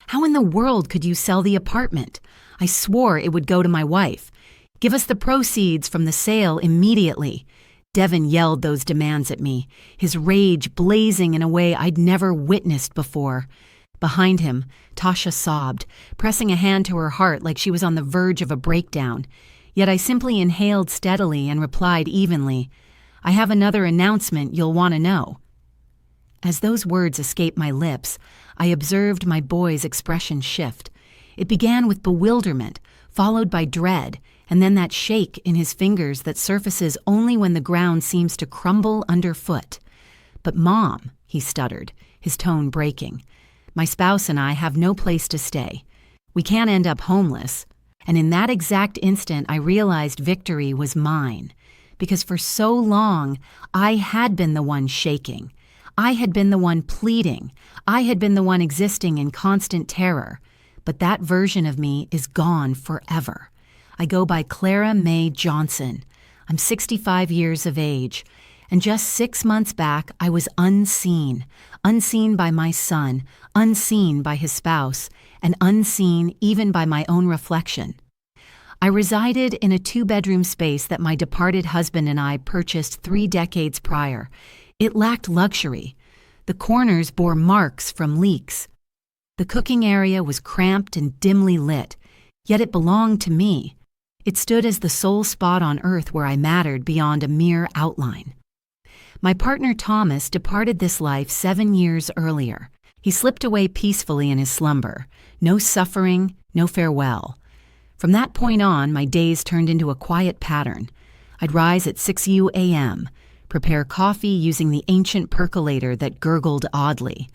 How in the world could you sell the apartment? I swore it would go to my wife. Give us the proceeds from the sale immediately. Devin yelled those demands at me, his rage blazing in a way I'd never witnessed before. Behind him, Tasha sobbed, pressing a hand to her heart like she was on the verge of a breakdown. Yet I simply inhaled steadily and replied evenly, "I have another announcement you'll want to know." As those words escaped my lips, I observed my boy's expression shift. It began with bewilderment, followed by dread, and then that shake in his fingers that surfaces only when the ground seems to crumble underfoot. "But Mom," he stuttered, his tone breaking, "my spouse and I have no place to stay. We can't end up homeless." And in that exact instant, I realized victory was mine. Because for so long, I had been the one shaking. I had been the one pleading. I had been the one existing in constant terror. But that version of me is gone forever. I go by Clara Mae Johnson. I'm 65 years of age. And just 6 months back, I was unseen. Unseen by my son, unseen by his spouse, and unseen even by my own reflection. I resided in a 2-bedroom space that my departed husband and I purchased 3 decades prior. It lacked luxury. The corners bore marks from leaks. The cooking area was cramped and dimly lit, yet it belonged to me. It stood as the sole spot on earth where I mattered beyond a mere outline. My partner Thomas departed this life 7 years earlier. He slipped away peacefully in his slumber. No suffering, no farewell. From that point on, my days turned into a quiet pattern. I'd rise at 6 a.m., prepare coffee using the ancient percolator that gurgled oddly.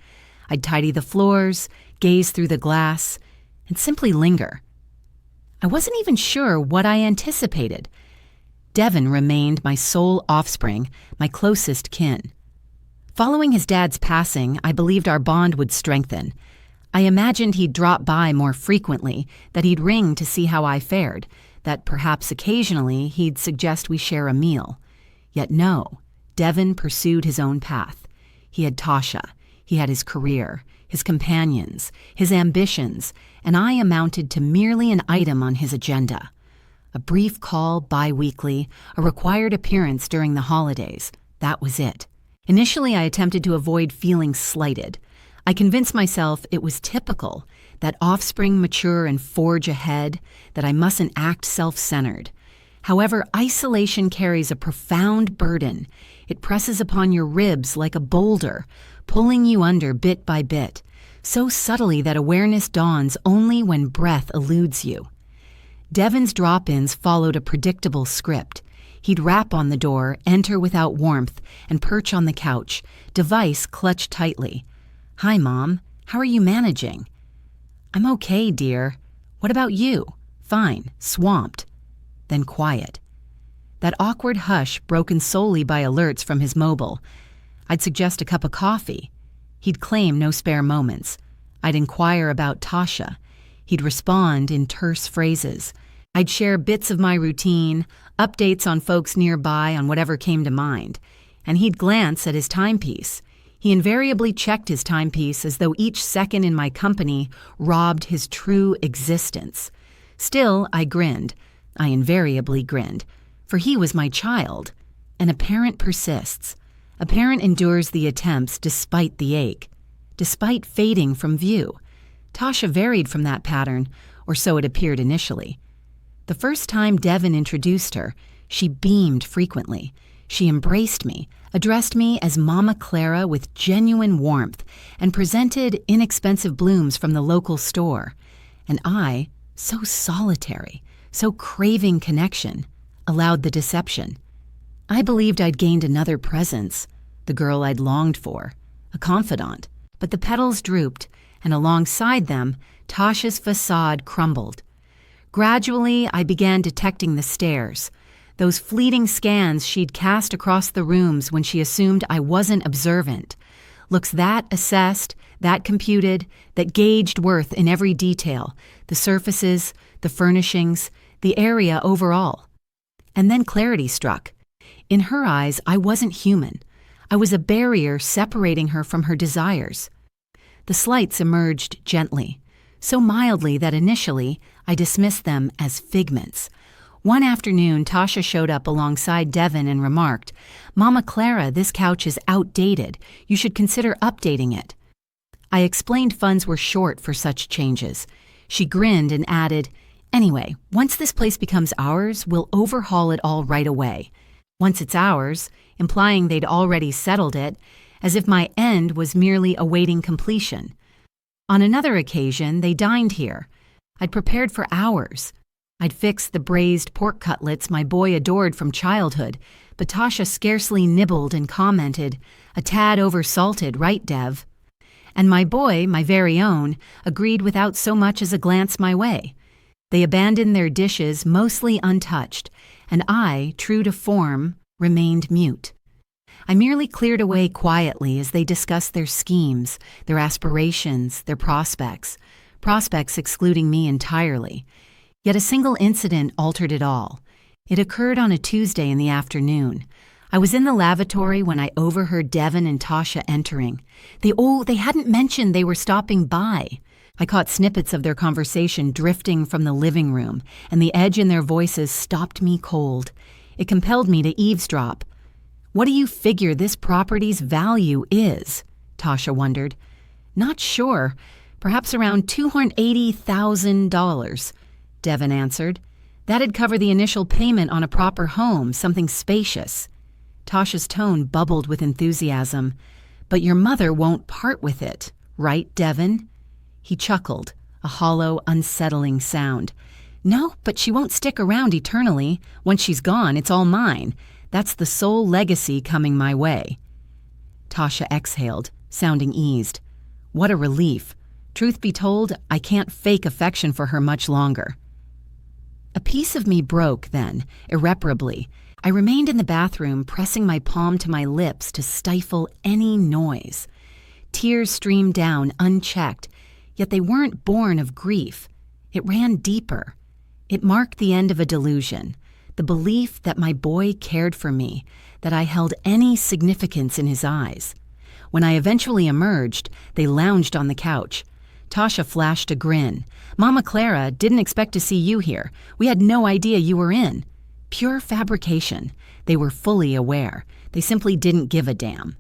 I'd tidy the floors, gaze through the glass, and simply linger. I wasn't even sure what I anticipated. Devin remained my sole offspring, my closest kin. Following his dad's passing, I believed our bond would strengthen. I imagined he'd drop by more frequently, that he'd ring to see how I fared, that perhaps occasionally he'd suggest we share a meal. Yet no, Devin pursued his own path. He had Tasha, he had his career, his companions, his ambitions, and I amounted to merely an item on his agenda. A brief call bi-weekly, a required appearance during the holidays. That was it. Initially, I attempted to avoid feeling slighted. I convinced myself it was typical, that offspring mature and forge ahead, that I mustn't act self-centered. However, isolation carries a profound burden. It presses upon your ribs like a boulder, pulling you under bit by bit, so subtly that awareness dawns only when breath eludes you. Devin's drop-ins followed a predictable script. He'd rap on the door, enter without warmth, and perch on the couch, device clutched tightly. "Hi, Mom. How are you managing?" "I'm okay, dear. What about you?" "Fine. Swamped." Then quiet. That awkward hush broken solely by alerts from his mobile. I'd suggest a cup of coffee. He'd claim no spare moments. I'd inquire about Tasha. He'd respond in terse phrases. I'd share bits of my routine, updates on folks nearby on whatever came to mind. And he'd glance at his timepiece. He invariably checked his timepiece as though each second in my company robbed his true existence. Still, I grinned. I invariably grinned. For he was my child. And a parent persists. A parent endures the attempts despite the ache, despite fading from view. Tasha varied from that pattern, or so it appeared initially. The first time Devin introduced her, she beamed frequently. She embraced me, addressed me as Mama Clara with genuine warmth, and presented inexpensive blooms from the local store. And I, so solitary, so craving connection, allowed the deception. I believed I'd gained another presence, the girl I'd longed for, a confidant. But the petals drooped, and alongside them, Tasha's facade crumbled. Gradually, I began detecting the stares, those fleeting scans she'd cast across the rooms when she assumed I wasn't observant. Looks that assessed, that computed, that gauged worth in every detail, the surfaces, the furnishings, the area overall. And then clarity struck. In her eyes, I wasn't human. I was a barrier separating her from her desires. The slights emerged gently. so mildly that initially I dismissed them as figments. One afternoon, Tasha showed up alongside Devin and remarked, "Mama Clara, this couch is outdated. You should consider updating it." I explained funds were short for such changes. She grinned and added, "Anyway, once this place becomes ours, we'll overhaul it all right away." Once it's ours, implying they'd already settled it, as if my end was merely awaiting completion. On another occasion, they dined here. I'd prepared for hours. I'd fixed the braised pork cutlets my boy adored from childhood, but Tasha scarcely nibbled and commented, "A tad oversalted, right, Dev?" And my boy, my very own, agreed without so much as a glance my way. They abandoned their dishes mostly untouched, and I, true to form, remained mute. I merely cleared away quietly as they discussed their schemes, their aspirations, their prospects excluding me entirely. Yet a single incident altered it all. It occurred on a Tuesday in the afternoon. I was in the lavatory when I overheard Devin and Tasha entering. They hadn't mentioned they were stopping by. I caught snippets of their conversation drifting from the living room, and the edge in their voices stopped me cold. It compelled me to eavesdrop. "What do you figure this property's value is?" Tasha wondered. "Not sure. Perhaps around $280,000. Devin answered. "That'd cover the initial payment on a proper home, something spacious." Tasha's tone bubbled with enthusiasm. "But your mother won't part with it, right, Devin?" He chuckled, a hollow, unsettling sound. "No, but she won't stick around eternally. Once she's gone, it's all mine. That's the sole legacy coming my way." Tasha exhaled, sounding eased. What a relief. Truth be told, I can't fake affection for her much longer. A piece of me broke then, irreparably. I remained in the bathroom, pressing my palm to my lips to stifle any noise. Tears streamed down unchecked, yet they weren't born of grief. It ran deeper. It marked the end of a delusion, the belief that my boy cared for me, that I held any significance in his eyes. When I eventually emerged, they lounged on the couch. Tasha flashed a grin. "Mama Clara, didn't expect to see you here. We had no idea you were in." Pure fabrication. They were fully aware. They simply didn't give a damn.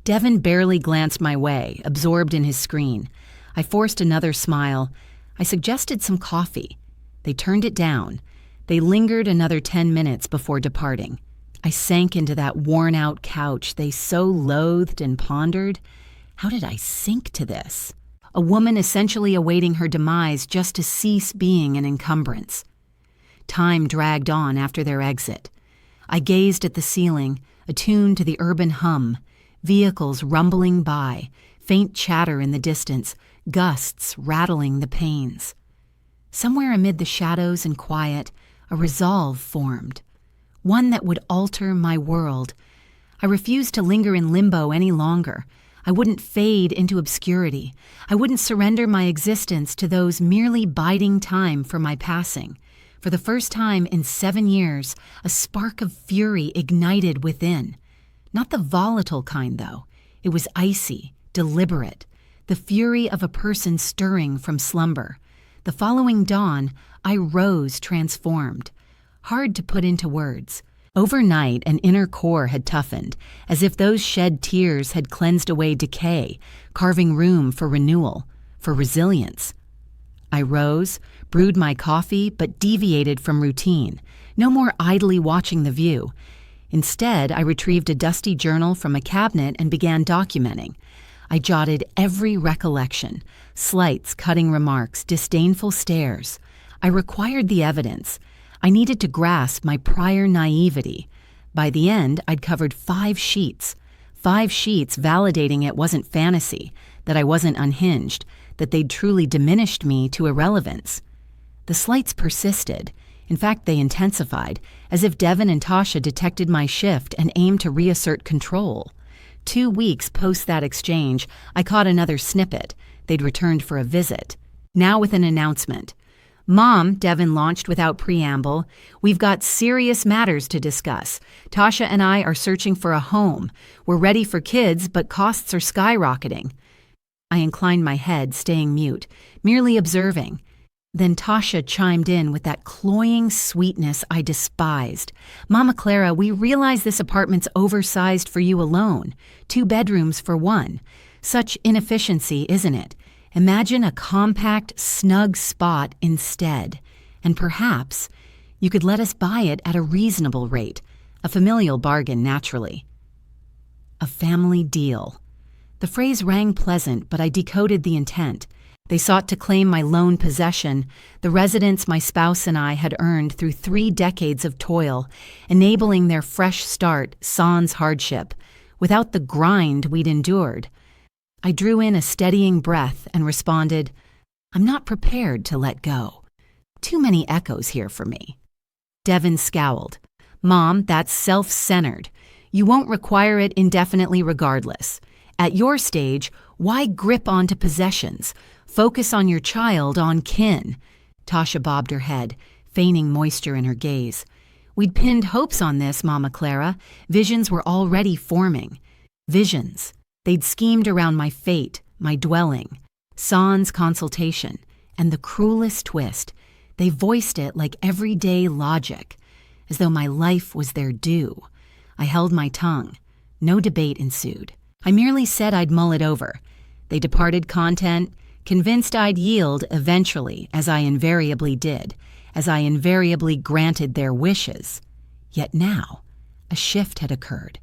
Devin barely glanced my way, absorbed in his screen. I forced another smile. I suggested some coffee. They turned it down. They lingered another 10 minutes before departing. I sank into that worn-out couch they so loathed and pondered. How did I sink to this? A woman essentially awaiting her demise just to cease being an encumbrance. Time dragged on after their exit. I gazed at the ceiling, attuned to the urban hum, vehicles rumbling by, faint chatter in the distance, gusts rattling the panes. Somewhere amid the shadows and quiet, a resolve formed, one that would alter my world. I refused to linger in limbo any longer. I wouldn't fade into obscurity. I wouldn't surrender my existence to those merely biding time for my passing. For the first time in 7 years, a spark of fury ignited within. Not the volatile kind, though. It was icy, deliberate, the fury of a person stirring from slumber. The following dawn, I rose transformed. Hard to put into words. Overnight, an inner core had toughened, as if those shed tears had cleansed away decay, carving room for renewal, for resilience. I rose, brewed my coffee, but deviated from routine. No more idly watching the view. Instead, I retrieved a dusty journal from a cabinet and began documenting. I jotted every recollection, slights, cutting remarks, disdainful stares. I required the evidence. I needed to grasp my prior naivety. By the end, I'd covered 5 sheets. 5 sheets validating it wasn't fantasy, that I wasn't unhinged, that they'd truly diminished me to irrelevance. The slights persisted. In fact, they intensified, as if Devin and Tasha detected my shift and aimed to reassert control. 2 weeks post that exchange, I caught another snippet. They'd returned for a visit. Now with an announcement. "Mom," Devin launched without preamble, "we've got serious matters to discuss. Tasha and I are searching for a home. We're ready for kids, but costs are skyrocketing." I inclined my head, staying mute. merely observing. Then Tasha chimed in with that cloying sweetness I despised. Mama Clara, we realize this apartment's oversized for you alone. 2 bedrooms for one. Such inefficiency, isn't it? Imagine a compact, snug spot instead. And perhaps you could let us buy it at a reasonable rate. A familial bargain, naturally. A family deal. The phrase rang pleasant, but I decoded the intent. They sought to claim my lone possession, the residence my spouse and I had earned through 3 decades of toil, enabling their fresh start sans hardship, without the grind we'd endured. I drew in a steadying breath and responded, I'm not prepared to let go. Too many echoes here for me. Devin scowled. Mom, that's self-centered. You won't require it indefinitely regardless. At your stage, why grip onto possessions? Focus on your child, on kin. Tasha bobbed her head, feigning moisture in her gaze. We'd pinned hopes on this, Mama Clara. Visions were already forming. Visions. They'd schemed around my fate, my dwelling. Sans consultation. And the cruelest twist, they voiced it like everyday logic, as though my life was their due. I held my tongue. No debate ensued. I merely said I'd mull it over. They departed content, convinced I'd yield eventually, as I invariably did, as I invariably granted their wishes. Yet now, a shift had occurred.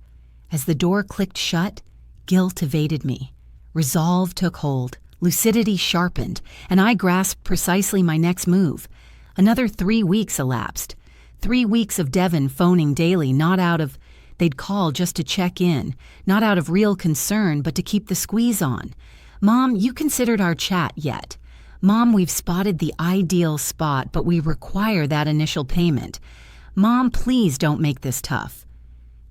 As the door clicked shut, guilt evaded me. Resolve took hold, lucidity sharpened, and I grasped precisely my next move. Another 3 weeks elapsed. 3 weeks of Devin phoning daily, not out of... They'd call just to check in, not out of real concern, but to keep the squeeze on. Mom, you considered our chat yet? Mom, we've spotted the ideal spot, but we require that initial payment. Mom, please don't make this tough.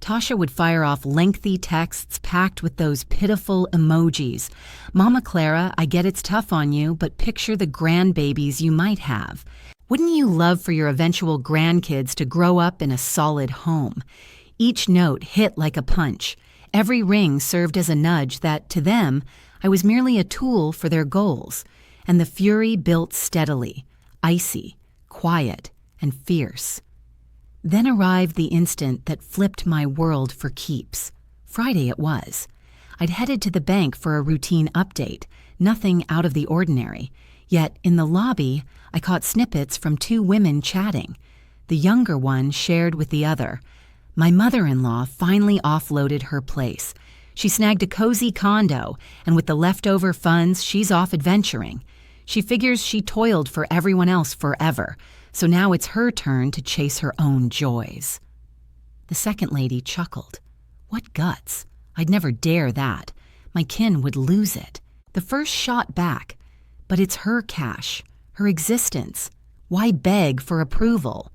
Tasha would fire off lengthy texts packed with those pitiful emojis. Mama Clara, I get it's tough on you, but picture the grandbabies you might have. Wouldn't you love for your eventual grandkids to grow up in a solid home? Each note hit like a punch. Every ring served as a nudge that, to them, I was merely a tool for their goals. And the fury built steadily, icy, quiet, and fierce. Then arrived the instant that flipped my world for keeps. Friday it was. I'd headed to the bank for a routine update, nothing out of the ordinary. Yet, in the lobby, I caught snippets from 2 women chatting. The younger one shared with the other. My mother-in-law finally offloaded her place. She snagged a cozy condo, and with the leftover funds, she's off adventuring. She figures she toiled for everyone else forever, so now it's her turn to chase her own joys. The second lady chuckled. What guts! I'd never dare that. My kin would lose it. The first shot back. But it's her cash, her existence. Why beg for approval?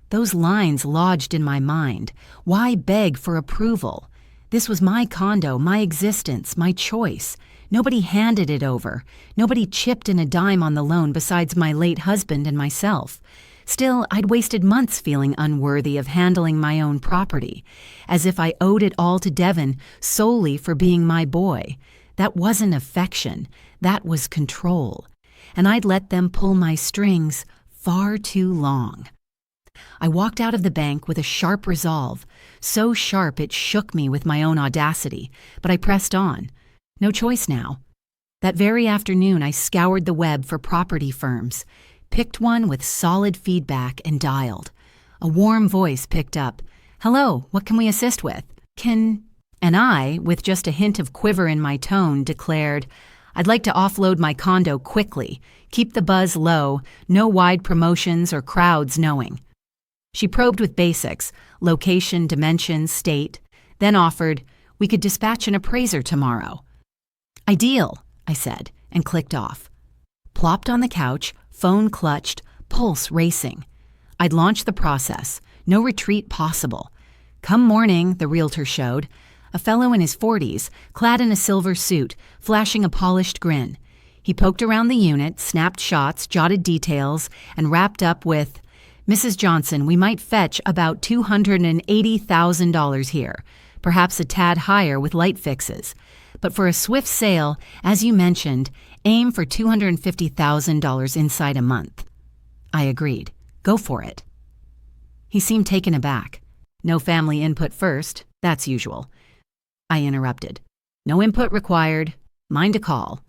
Those lines lodged in my mind. Why beg for approval? This was my condo, my existence, my choice. Nobody handed it over. Nobody chipped in a dime on the loan besides my late husband and myself. Still, I'd wasted months feeling unworthy of handling my own property, as if I owed it all to Devin solely for being my boy. That wasn't affection. That was control. And I'd let them pull my strings far too long. I walked out of the bank with a sharp resolve, so sharp it shook me with my own audacity, but I pressed on. No choice now. That very afternoon, I scoured the web for property firms, picked one with solid feedback and dialed. A warm voice picked up. Hello, what can we assist with? And I, with just a hint of quiver in my tone, declared, I'd like to offload my condo quickly, keep the buzz low, no wide promotions or crowds knowing. She probed with basics, location, dimensions, state, then offered, we could dispatch an appraiser tomorrow. Ideal, I said, and clicked off. Plopped on the couch, phone clutched, pulse racing. I'd launched the process, no retreat possible. Come morning, the realtor showed, a fellow in his 40s, clad in a silver suit, flashing a polished grin. He poked around the unit, snapped shots, jotted details, and wrapped up with, Mrs. Johnson, we might fetch about $280,000 here, perhaps a tad higher with light fixes. But for a swift sale, as you mentioned, Aim for $250,000 inside a month. I agreed. Go for it. He seemed taken aback. No family input first, that's usual. I interrupted. No input required. Mind a call.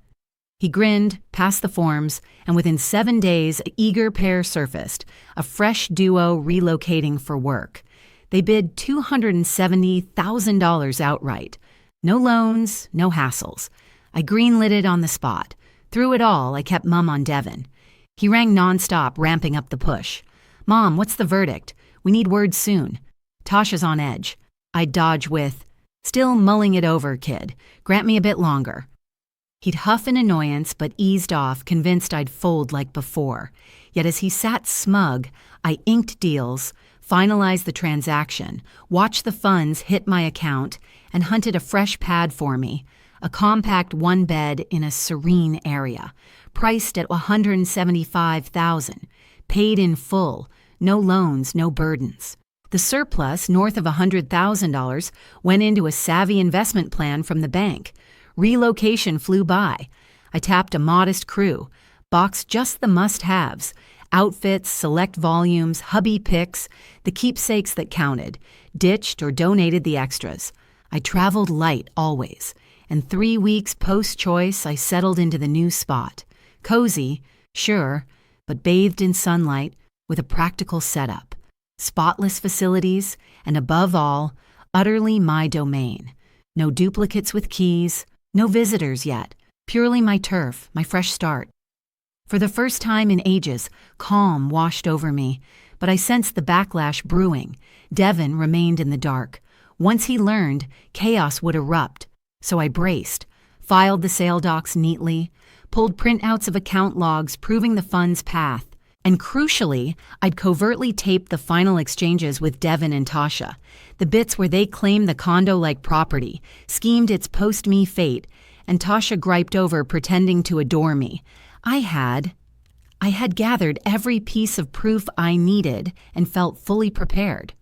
He grinned, passed the forms, and within 7 days, an eager pair surfaced, a fresh duo relocating for work. They bid $270,000 outright. No loans, no hassles. I greenlit it on the spot. Through it all, I kept Mum on Devin. He rang nonstop, ramping up the push. Mom, what's the verdict? We need word soon. Tasha's on edge. I'd dodge with, still mulling it over, kid. Grant me a bit longer. He'd huff in annoyance, but eased off, convinced I'd fold like before. Yet as he sat smug, I inked deals, finalized the transaction, watched the funds hit my account, and hunted a fresh pad for me, a compact one-bed in a serene area, priced at $175,000, paid in full, no loans, no burdens. The surplus, north of $100,000, went into a savvy investment plan from the bank. Relocation flew by. I tapped a modest crew, boxed just the must-haves, outfits, select volumes, hubby picks, the keepsakes that counted, ditched or donated the extras. I traveled light always, and 3 weeks post-choice I settled into the new spot. Cozy, sure, but bathed in sunlight with a practical setup. Spotless facilities, and above all, utterly my domain. No duplicates with keys, no visitors yet, purely my turf, my fresh start. For the first time in ages, calm washed over me, but I sensed the backlash brewing. Devin remained in the dark. Once he learned, chaos would erupt. So I braced, filed the sale docs neatly, pulled printouts of account logs proving the fund's path, and crucially, I'd covertly taped the final exchanges with Devin and Tasha, the bits where they claimed the condo-like property, schemed its post-me fate, and Tasha griped over pretending to adore me. I had gathered every piece of proof I needed and felt fully prepared.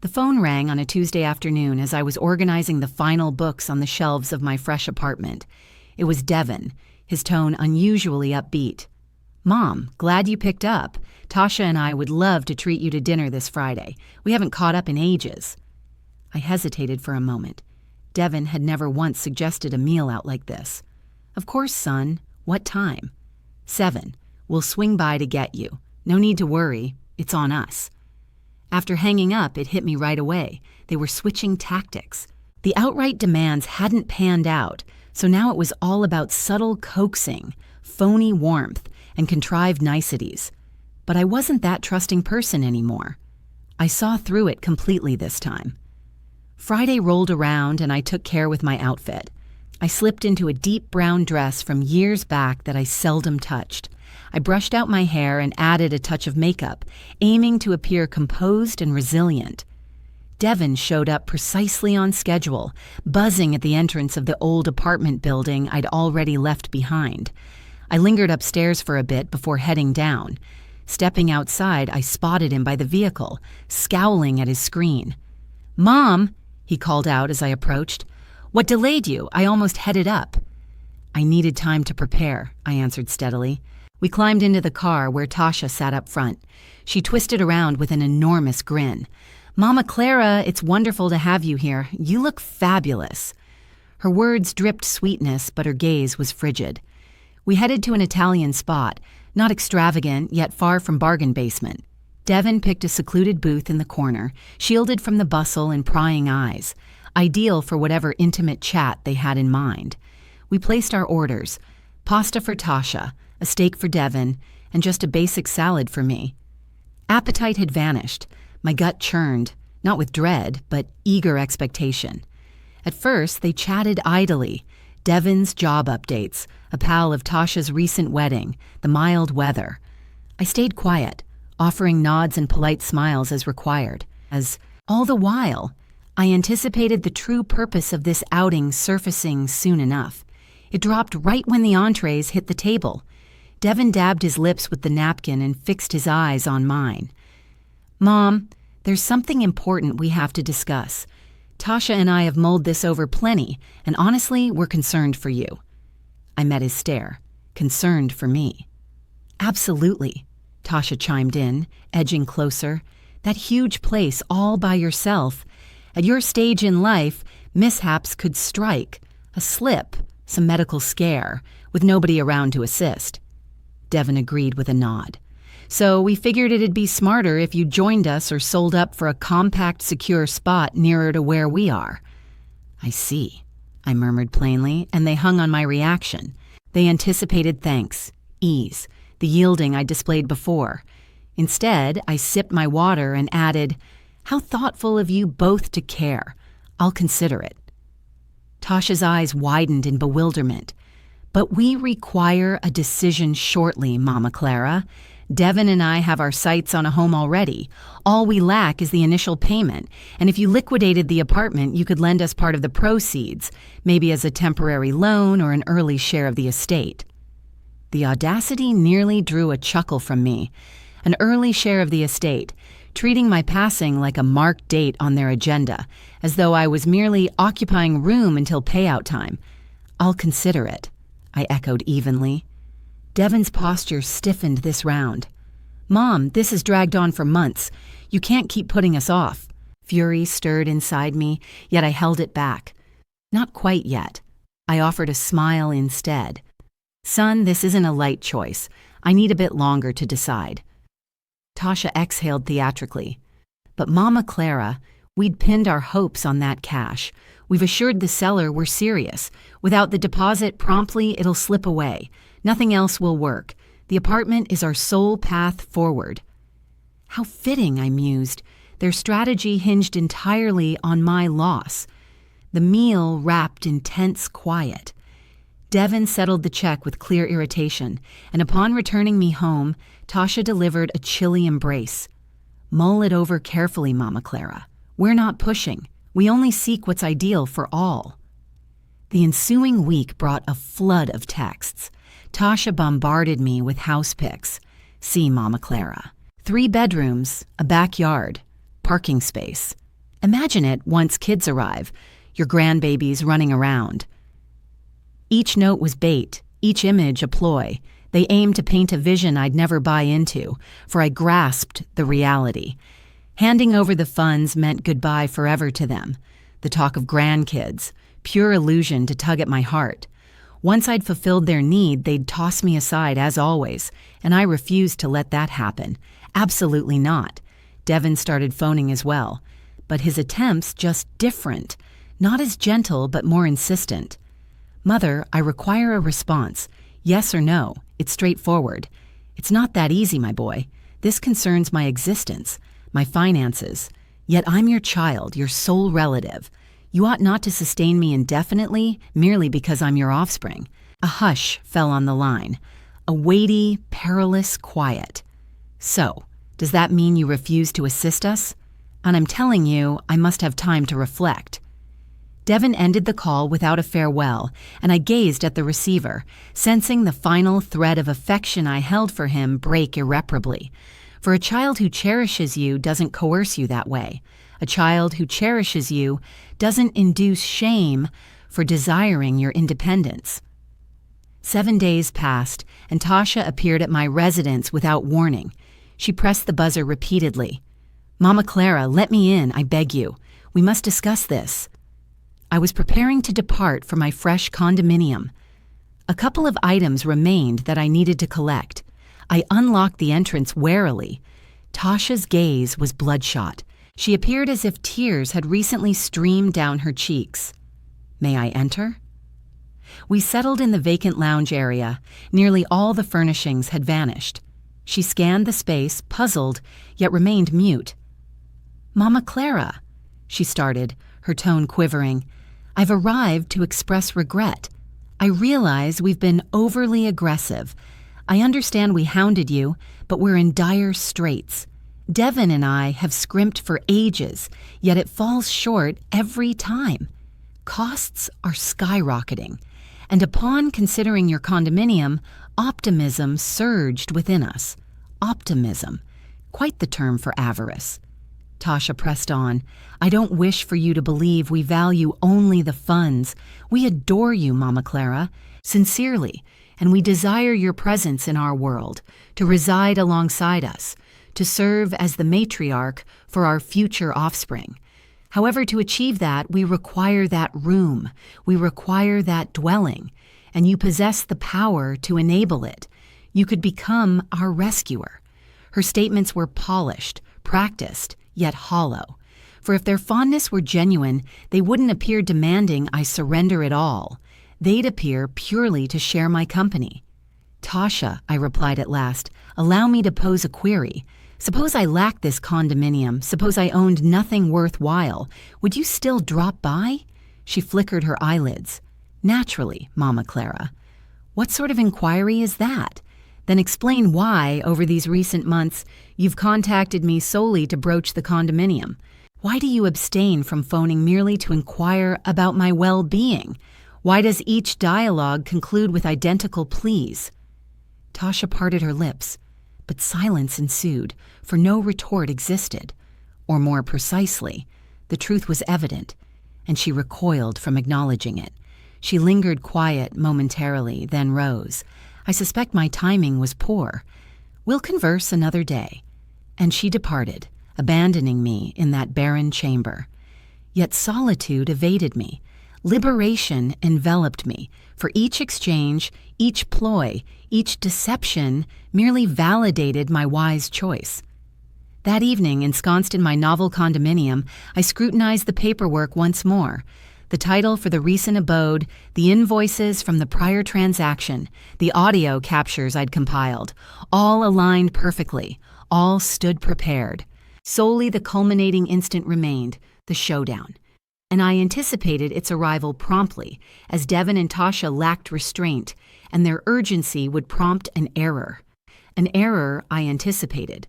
The phone rang on a Tuesday afternoon as I was organizing the final books on the shelves of my fresh apartment. It was Devin, his tone unusually upbeat. Mom, glad you picked up. Tasha and I would love to treat you to dinner this Friday. We haven't caught up in ages. I hesitated for a moment. Devin had never once suggested a meal out like this. Of course, son. What time? 7. We'll swing by to get you. No need to worry. It's on us. After hanging up, it hit me right away. They were switching tactics. The outright demands hadn't panned out, so now it was all about subtle coaxing, phony warmth, and contrived niceties. But I wasn't that trusting person anymore. I saw through it completely this time. Friday rolled around and I took care with my outfit. I slipped into a deep brown dress from years back that I seldom touched. I brushed out my hair and added a touch of makeup, aiming to appear composed and resilient. Devin showed up precisely on schedule, buzzing at the entrance of the old apartment building I'd already left behind. I lingered upstairs for a bit before heading down. Stepping outside, I spotted him by the vehicle, scowling at his screen. "Mom," he called out as I approached. "What delayed you? I almost headed up." "I needed time to prepare," I answered steadily. We climbed into the car where Tasha sat up front. She twisted around with an enormous grin. "Mama Clara, it's wonderful to have you here. You look fabulous." Her words dripped sweetness, but her gaze was frigid. We headed to an Italian spot, not extravagant, yet far from bargain basement. Devin picked a secluded booth in the corner, shielded from the bustle and prying eyes, ideal for whatever intimate chat they had in mind. We placed our orders: pasta for Tasha, a steak for Devin, and just a basic salad for me. Appetite had vanished. My gut churned, not with dread, but eager expectation. At first, they chatted idly. Devin's job updates, a pal of Tasha's recent wedding, the mild weather. I stayed quiet, offering nods and polite smiles as required, as, all the while, I anticipated the true purpose of this outing surfacing soon enough. It dropped right when the entrees hit the table. Devin dabbed his lips with the napkin and fixed his eyes on mine. "Mom, there's something important we have to discuss. Tasha and I have mulled this over plenty, and honestly, we're concerned for you." I met his stare. concerned for me. Absolutely, Tasha chimed in, edging closer. That huge place all by yourself. At your stage in life, mishaps could strike. A slip, some medical scare, with nobody around to assist. Devin agreed with a nod. So we figured it'd be smarter if you joined us or sold up for a compact, secure spot nearer to where we are. I see, I murmured plainly, and they hung on my reaction. They anticipated thanks, ease, the yielding I displayed before. Instead, I sipped my water and added, "How thoughtful of you both to care. I'll consider it." Tasha's eyes widened in bewilderment. "But we require a decision shortly, Mama Clara. Devin and I have our sights on a home already. All we lack is the initial payment, and if you liquidated the apartment, you could lend us part of the proceeds, maybe as a temporary loan or an early share of the estate." The audacity nearly drew a chuckle from me. An early share of the estate, treating my passing like a marked date on their agenda, as though I was merely occupying room until payout time. "I'll consider it," I echoed evenly. Devin's posture stiffened this round. "Mom, this has dragged on for months. You can't keep putting us off." Fury stirred inside me, yet I held it back. "Not quite yet." I offered a smile instead. "Son, this isn't a light choice. I need a bit longer to decide." Tasha exhaled theatrically. "But Mama Clara, we'd pinned our hopes on that cash. We've assured the seller we're serious. Without the deposit promptly, it'll slip away. Nothing else will work. The apartment is our sole path forward." How fitting, I mused. Their strategy hinged entirely on my loss. The meal wrapped in tense quiet. Devin settled the check with clear irritation, and upon returning me home, Tasha delivered a chilly embrace. "Mull it over carefully, Mama Clara. We're not pushing. We only seek what's ideal for all." The ensuing week brought a flood of texts. Tasha bombarded me with house pics. "See, Mama Clara. 3 bedrooms, a backyard, parking space. Imagine it once kids arrive, your grandbabies running around." Each note was bait, each image a ploy. They aimed to paint a vision I'd never buy into, for I grasped the reality. Handing over the funds meant goodbye forever to them. The talk of grandkids, pure illusion to tug at my heart. Once I'd fulfilled their need, they'd toss me aside as always, and I refused to let that happen. Absolutely not. Devin started phoning as well, but his attempts just different. Not as gentle, but more insistent. "Mother, I require a response. Yes or no. It's straightforward. It's not that easy, my boy. This concerns my existence, my finances. Yet I'm your child, your sole relative. You ought not to sustain me indefinitely merely because I'm your offspring." A hush fell on the line, a weighty, perilous quiet. "So, does that mean you refuse to assist us? And I'm telling you, I must have time to reflect." Devin ended the call without a farewell, and I gazed at the receiver, sensing the final thread of affection I held for him break irreparably. For a child who cherishes you doesn't coerce you that way. A child who cherishes you doesn't induce shame for desiring your independence. 7 days passed, and Tasha appeared at my residence without warning. She pressed the buzzer repeatedly. "Mama Clara, let me in, I beg you. We must discuss this." I was preparing to depart for my fresh condominium. A couple of items remained that I needed to collect. I unlocked the entrance warily. Tasha's gaze was bloodshot. She appeared as if tears had recently streamed down her cheeks. "May I enter?" We settled in the vacant lounge area. Nearly all the furnishings had vanished. She scanned the space, puzzled, yet remained mute. "Mama Clara," she started, her tone quivering, "I've arrived to express regret. I realize we've been overly aggressive. I understand we hounded you, but we're in dire straits. Devin and I have scrimped for ages, yet it falls short every time. Costs are skyrocketing, and upon considering your condominium, optimism surged within us. Optimism, quite the term for avarice." Tasha pressed on. "I don't wish for you to believe we value only the funds. We adore you, Mama Clara, sincerely, and we desire your presence in our world, to reside alongside us, to serve as the matriarch for our future offspring. However, to achieve that, we require that room, we require that dwelling, and you possess the power to enable it. You could become our rescuer." Her statements were polished, practiced, yet hollow. For if their fondness were genuine, they wouldn't appear demanding I surrender it all. They'd appear purely to share my company. "Tasha," I replied at last, "allow me to pose a query. Suppose I lacked this condominium, suppose I owned nothing worthwhile, would you still drop by?" She flickered her eyelids. "Naturally, Mama Clara." "What sort of inquiry is that? Then explain why, over these recent months, you've contacted me solely to broach the condominium. Why do you abstain from phoning merely to inquire about my well-being? Why does each dialogue conclude with identical pleas?" Tasha parted her lips, but silence ensued, for no retort existed. Or more precisely, the truth was evident, and she recoiled from acknowledging it. She lingered quiet momentarily, then rose. I suspect my timing was poor. "We'll converse another day." And she departed, abandoning me in that barren chamber. Yet solitude evaded me. Liberation enveloped me, for each exchange, each ploy, each deception merely validated my wise choice. That evening, ensconced in my novel condominium, I scrutinized the paperwork once more. The title for the recent abode, the invoices from the prior transaction, the audio captures I'd compiled, all aligned perfectly, all stood prepared. Solely the culminating instant remained, the showdown. And I anticipated its arrival promptly, as Devin and Tasha lacked restraint, and their urgency would prompt an error. An error I anticipated.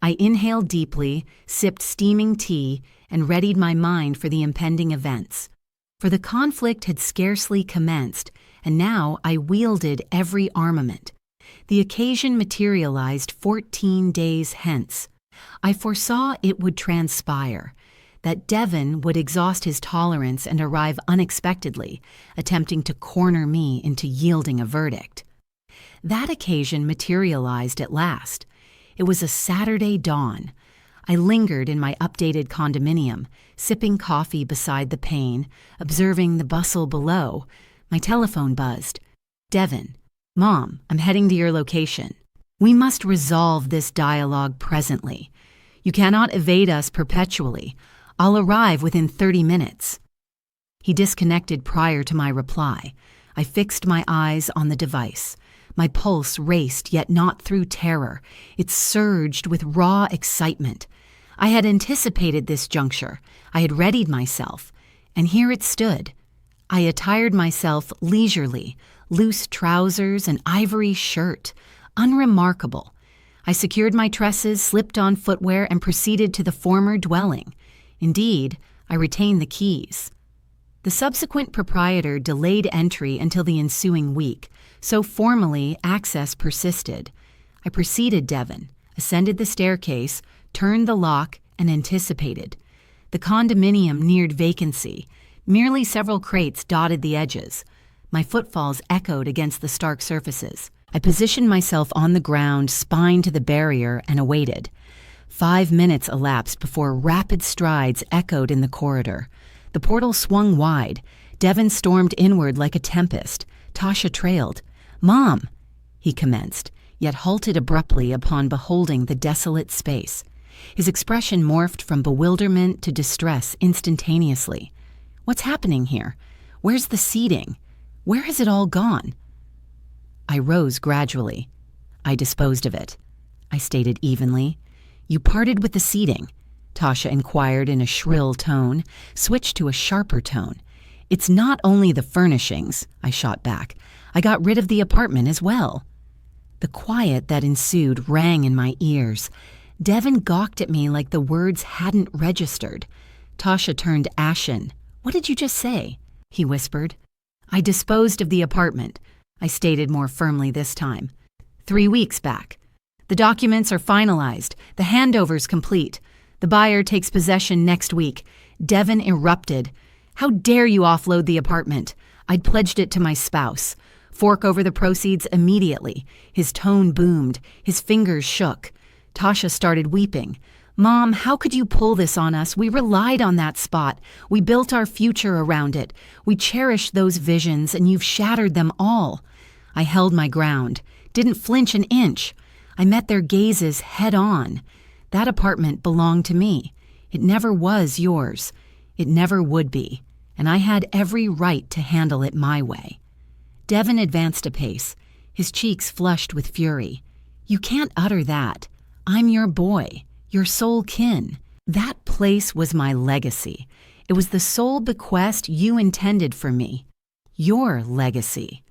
I inhaled deeply, sipped steaming tea, and readied my mind for the impending events. For the conflict had scarcely commenced, and now I wielded every armament. The occasion materialized 14 days hence. I foresaw it would transpire, that Devin would exhaust his tolerance and arrive unexpectedly, attempting to corner me into yielding a verdict. That occasion materialized at last. It was a Saturday dawn. I lingered in my updated condominium, sipping coffee beside the pane, observing the bustle below. My telephone buzzed. "Devin, Mom, I'm heading to your location. We must resolve this dialogue presently. You cannot evade us perpetually. I'll arrive within 30 minutes. He disconnected prior to my reply. I fixed my eyes on the device. My pulse raced, yet not through terror. It surged with raw excitement. I had anticipated this juncture. I had readied myself. And here it stood. I attired myself leisurely, loose trousers and ivory shirt. Unremarkable. I secured my tresses, slipped on footwear, and proceeded to the former dwelling. Indeed, I retained the keys. The subsequent proprietor delayed entry until the ensuing week, so formally access persisted. I preceded Devin, ascended the staircase, turned the lock, and anticipated. The condominium neared vacancy. Merely several crates dotted the edges. My footfalls echoed against the stark surfaces. I positioned myself on the ground, spine to the barrier, and awaited. 5 minutes elapsed before rapid strides echoed in the corridor. The portal swung wide. Devin stormed inward like a tempest. Tasha trailed. "Mom," he commenced, yet halted abruptly upon beholding the desolate space. His expression morphed from bewilderment to distress instantaneously. "What's happening here? Where's the seating? Where has it all gone?" I rose gradually. "I disposed of it," I stated evenly. "You parted with the seating?" Tasha inquired in a shrill tone, switched to a sharper tone. "It's not only the furnishings," I shot back. "I got rid of the apartment as well." The quiet that ensued rang in my ears. Devin gawked at me like the words hadn't registered. Tasha turned ashen. "What did you just say?" he whispered. "I disposed of the apartment," I stated more firmly this time. 3 weeks back. The documents are finalized. The handover's complete. The buyer takes possession next week. Devin erupted. "How dare you offload the apartment? I'd pledged it to my spouse. Fork over the proceeds immediately. His tone boomed. His fingers shook. Tasha started weeping. Mom, how could you pull this on us? We relied on that spot. We built our future around it. We cherished those visions, and you've shattered them all. I held my ground, didn't flinch an inch. I met their gazes head on. That apartment belonged to me. It never was yours. It never would be. And I had every right to handle it my way. Devin advanced a pace, his cheeks flushed with fury. You can't utter that. I'm your boy, your sole kin. That place was my legacy. It was the sole bequest you intended for me. Your legacy.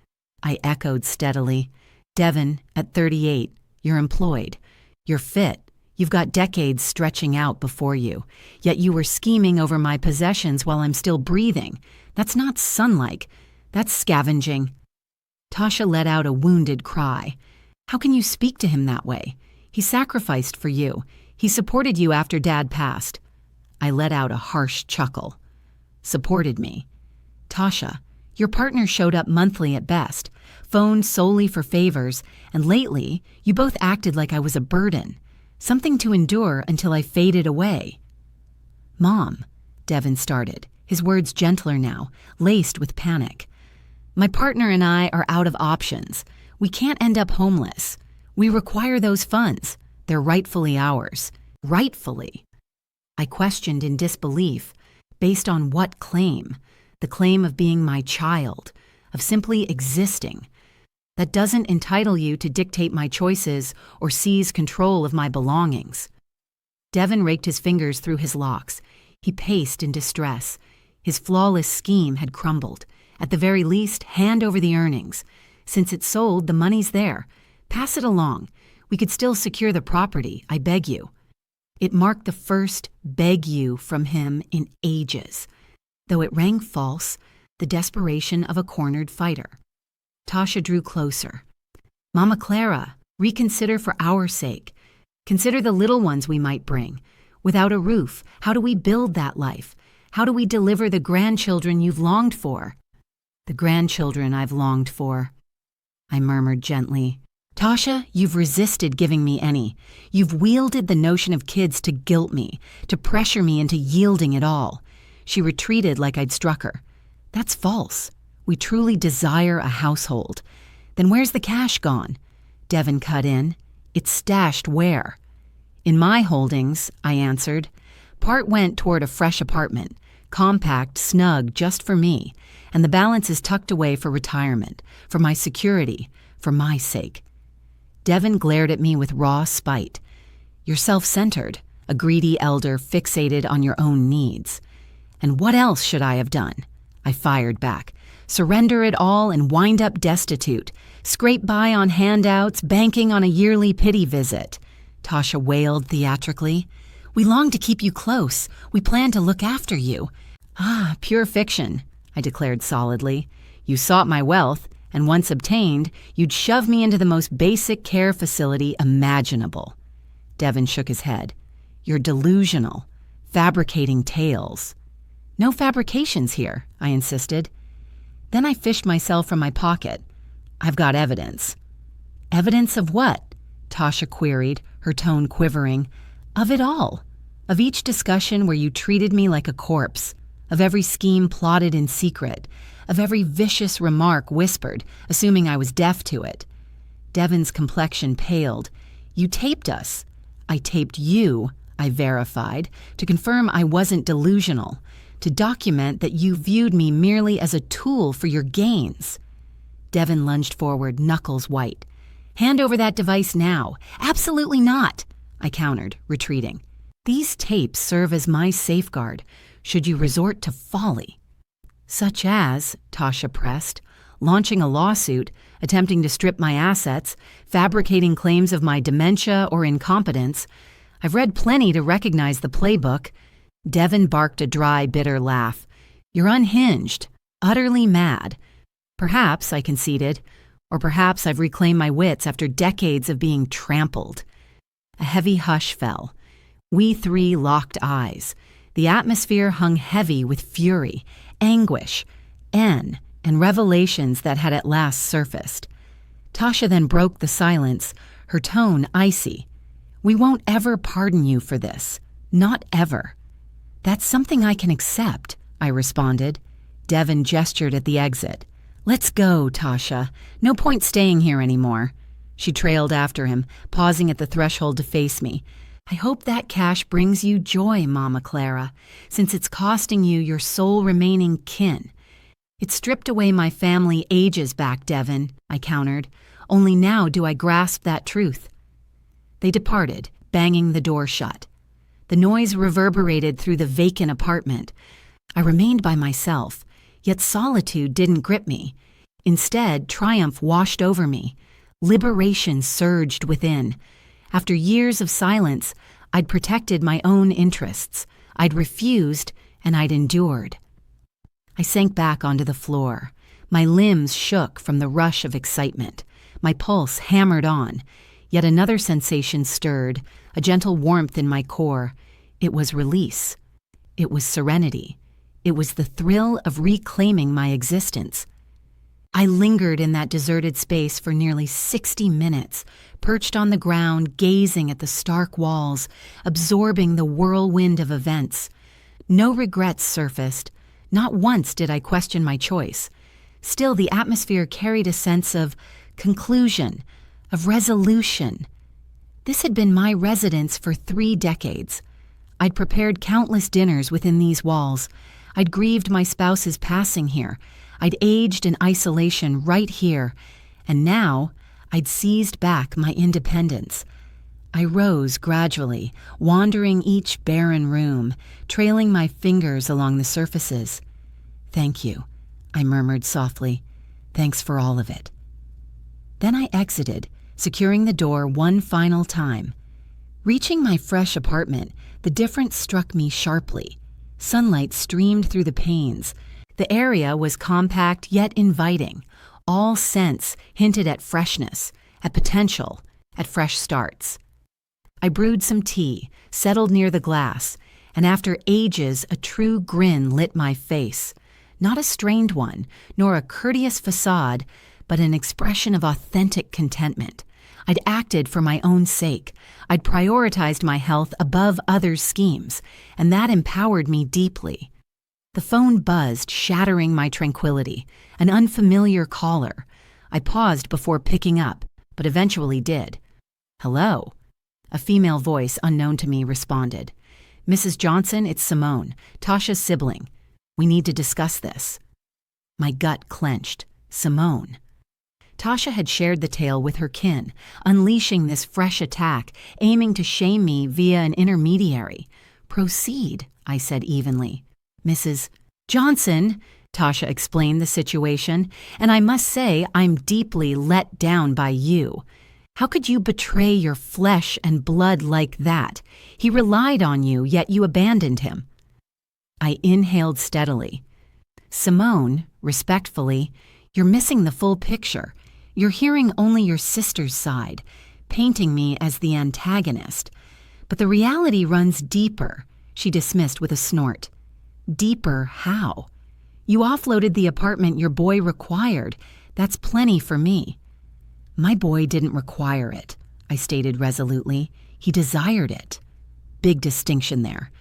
I echoed steadily. Devin, at 38, you're employed. You're fit. You've got decades stretching out before you. Yet you were scheming over my possessions while I'm still breathing. That's not son-like. That's scavenging. Tasha let out a wounded cry. How can you speak to him that way? He sacrificed for you. He supported you after Dad passed. I let out a harsh chuckle. Supported me. Tasha, your partner showed up monthly at best, phoned solely for favors, and lately, you both acted like I was a burden. Something to endure until I faded away. Mom, Devin started, his words gentler now, laced with panic. My partner and I are out of options. We can't end up homeless. We require those funds. They're rightfully ours. Rightfully. I questioned in disbelief. Based on what claim? The claim of being my child, of simply existing. That doesn't entitle you to dictate my choices or seize control of my belongings. Devin raked his fingers through his locks. He paced in distress. His flawless scheme had crumbled. At the very least, hand over the earnings. Since it's sold, the money's there. Pass it along. We could still secure the property, I beg you. It marked the first beg you from him in ages. Though it rang false, the desperation of a cornered fighter. Tasha drew closer. Mama Clara, reconsider for our sake. Consider the little ones we might bring. Without a roof, how do we build that life? How do we deliver the grandchildren you've longed for? The grandchildren I've longed for, I murmured gently. Tasha, you've resisted giving me any. You've wielded the notion of kids to guilt me, to pressure me into yielding it all. She retreated like I'd struck her. That's false. We truly desire a household. Then where's the cash gone? Devin cut in. It's stashed where? In my holdings, I answered. Part went toward a fresh apartment, compact, snug, just for me, and the balance is tucked away for retirement, for my security, for my sake. Devin glared at me with raw spite. You're self-centered, a greedy elder fixated on your own needs. And what else should I have done? I fired back. Surrender it all and wind up destitute, scrape by on handouts, banking on a yearly pity visit. Tasha wailed theatrically. We long to keep you close. We plan to look after you. Ah, pure fiction, I declared solidly. You sought my wealth, and once obtained, you'd shove me into the most basic care facility imaginable. Devin shook his head. You're delusional, fabricating tales. No fabrications here, I insisted. Then I fished myself from my pocket. I've got evidence. Evidence of what? Tasha queried, her tone quivering. Of it all. Of each discussion where you treated me like a corpse. Of every scheme plotted in secret. Of every vicious remark whispered, assuming I was deaf to it. Devin's complexion paled. You taped us. I taped you, I verified, to confirm I wasn't delusional, to document that you viewed me merely as a tool for your gains. Devin lunged forward, knuckles white. Hand over that device now. Absolutely not, I countered, retreating. These tapes serve as my safeguard, should you resort to folly. Such as, Tasha pressed, launching a lawsuit, attempting to strip my assets, fabricating claims of my dementia or incompetence. I've read plenty to recognize the playbook. Devin barked a dry, bitter laugh. You're unhinged, utterly mad. Perhaps, I conceded, or perhaps I've reclaimed my wits after decades of being trampled. A heavy hush fell. We three locked eyes. The atmosphere hung heavy with fury, anguish, and revelations that had at last surfaced. Tasha then broke the silence, her tone icy. "We won't ever pardon you for this. Not ever." "That's something I can accept," I responded. Devin gestured at the exit. "Let's go, Tasha. No point staying here anymore." She trailed after him, pausing at the threshold to face me. "I hope that cash brings you joy, Mama Clara, since it's costing you your sole remaining kin." "It stripped away my family ages back, Devin," I countered. "Only now do I grasp that truth." They departed, banging the door shut. The noise reverberated through the vacant apartment. I remained by myself, yet solitude didn't grip me. Instead, triumph washed over me. Liberation surged within. After years of silence, I'd protected my own interests. I'd refused, and I'd endured. I sank back onto the floor. My limbs shook from the rush of excitement. My pulse hammered on. Yet another sensation stirred, a gentle warmth in my core. It was release. It was serenity. It was the thrill of reclaiming my existence. I lingered in that deserted space for nearly 60 minutes, perched on the ground, gazing at the stark walls, absorbing the whirlwind of events. No regrets surfaced. Not once did I question my choice. Still, the atmosphere carried a sense of conclusion, of resolution. This had been my residence for 3 decades. I'd prepared countless dinners within these walls. I'd grieved my spouse's passing here. I'd aged in isolation right here. And now, I'd seized back my independence. I rose gradually, wandering each barren room, trailing my fingers along the surfaces. "Thank you," I murmured softly. "Thanks for all of it." Then I exited, securing the door one final time. Reaching my fresh apartment, the difference struck me sharply. Sunlight streamed through the panes. The area was compact yet inviting. All scents hinted at freshness, at potential, at fresh starts. I brewed some tea, settled near the glass, and after ages a true grin lit my face. Not a strained one, nor a courteous facade, but an expression of authentic contentment. I'd acted for my own sake. I'd prioritized my health above others' schemes, and that empowered me deeply. The phone buzzed, shattering my tranquility. An unfamiliar caller. I paused before picking up, but eventually did. "Hello?" A female voice unknown to me responded. "Mrs. Johnson, it's Simone, Tasha's sibling. We need to discuss this." My gut clenched. Simone. Tasha had shared the tale with her kin, unleashing this fresh attack, aiming to shame me via an intermediary. "Proceed," I said evenly. "Mrs. Johnson," Tasha explained the situation, "and I must say I'm deeply let down by you. How could you betray your flesh and blood like that? He relied on you, yet you abandoned him." I inhaled steadily. "Simone, respectfully, you're missing the full picture. You're hearing only your sister's side, painting me as the antagonist. But the reality runs deeper," she dismissed with a snort. "Deeper how? You offloaded the apartment your boy required. That's plenty for me." "My boy didn't require it," I stated resolutely. "He desired it." Big distinction there.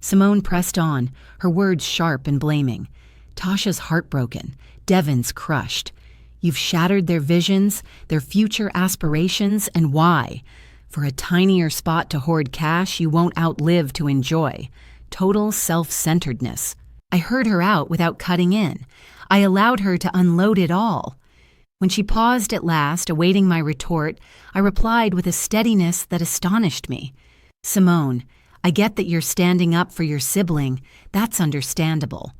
Simone pressed on, her words sharp and blaming. "Tasha's heartbroken. Devin's crushed. You've shattered their visions, their future aspirations, and why? For a tinier spot to hoard cash you won't outlive to enjoy. Total self-centeredness." I heard her out without cutting in. I allowed her to unload it all. When she paused at last, awaiting my retort, I replied with a steadiness that astonished me. "Simone, I get that you're standing up for your sibling. That's understandable.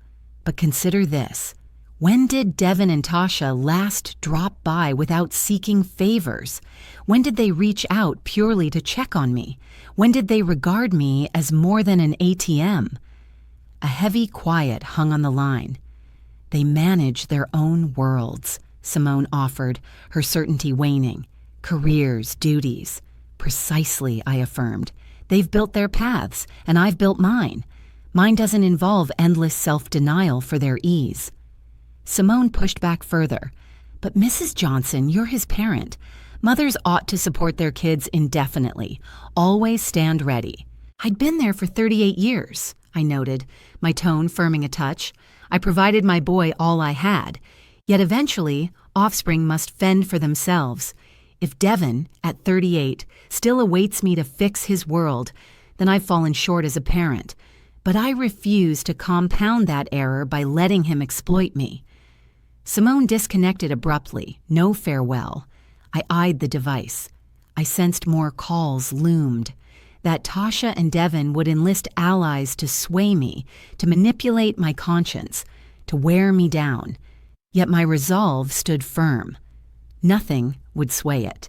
But consider this. When did Devin and Tasha last drop by without seeking favors? When did they reach out purely to check on me? When did they regard me as more than an ATM? A heavy quiet hung on the line. They manage their own worlds, Simone offered, her certainty waning. Careers, duties. Precisely, I affirmed. They've built their paths, and I've built mine. Mine doesn't involve endless self-denial for their ease. Simone pushed back further. But Mrs. Johnson, you're his parent. Mothers ought to support their kids indefinitely. Always stand ready. I'd been there for 38 years, I noted, my tone firming a touch. I provided my boy all I had. Yet eventually, offspring must fend for themselves. If Devin, at 38, still awaits me to fix his world, then I've fallen short as a parent. But I refuse to compound that error by letting him exploit me. Simone disconnected abruptly, no farewell. I eyed the device. I sensed more calls loomed. That Tasha and Devin would enlist allies to sway me, to manipulate my conscience, to wear me down. Yet my resolve stood firm. Nothing would sway it.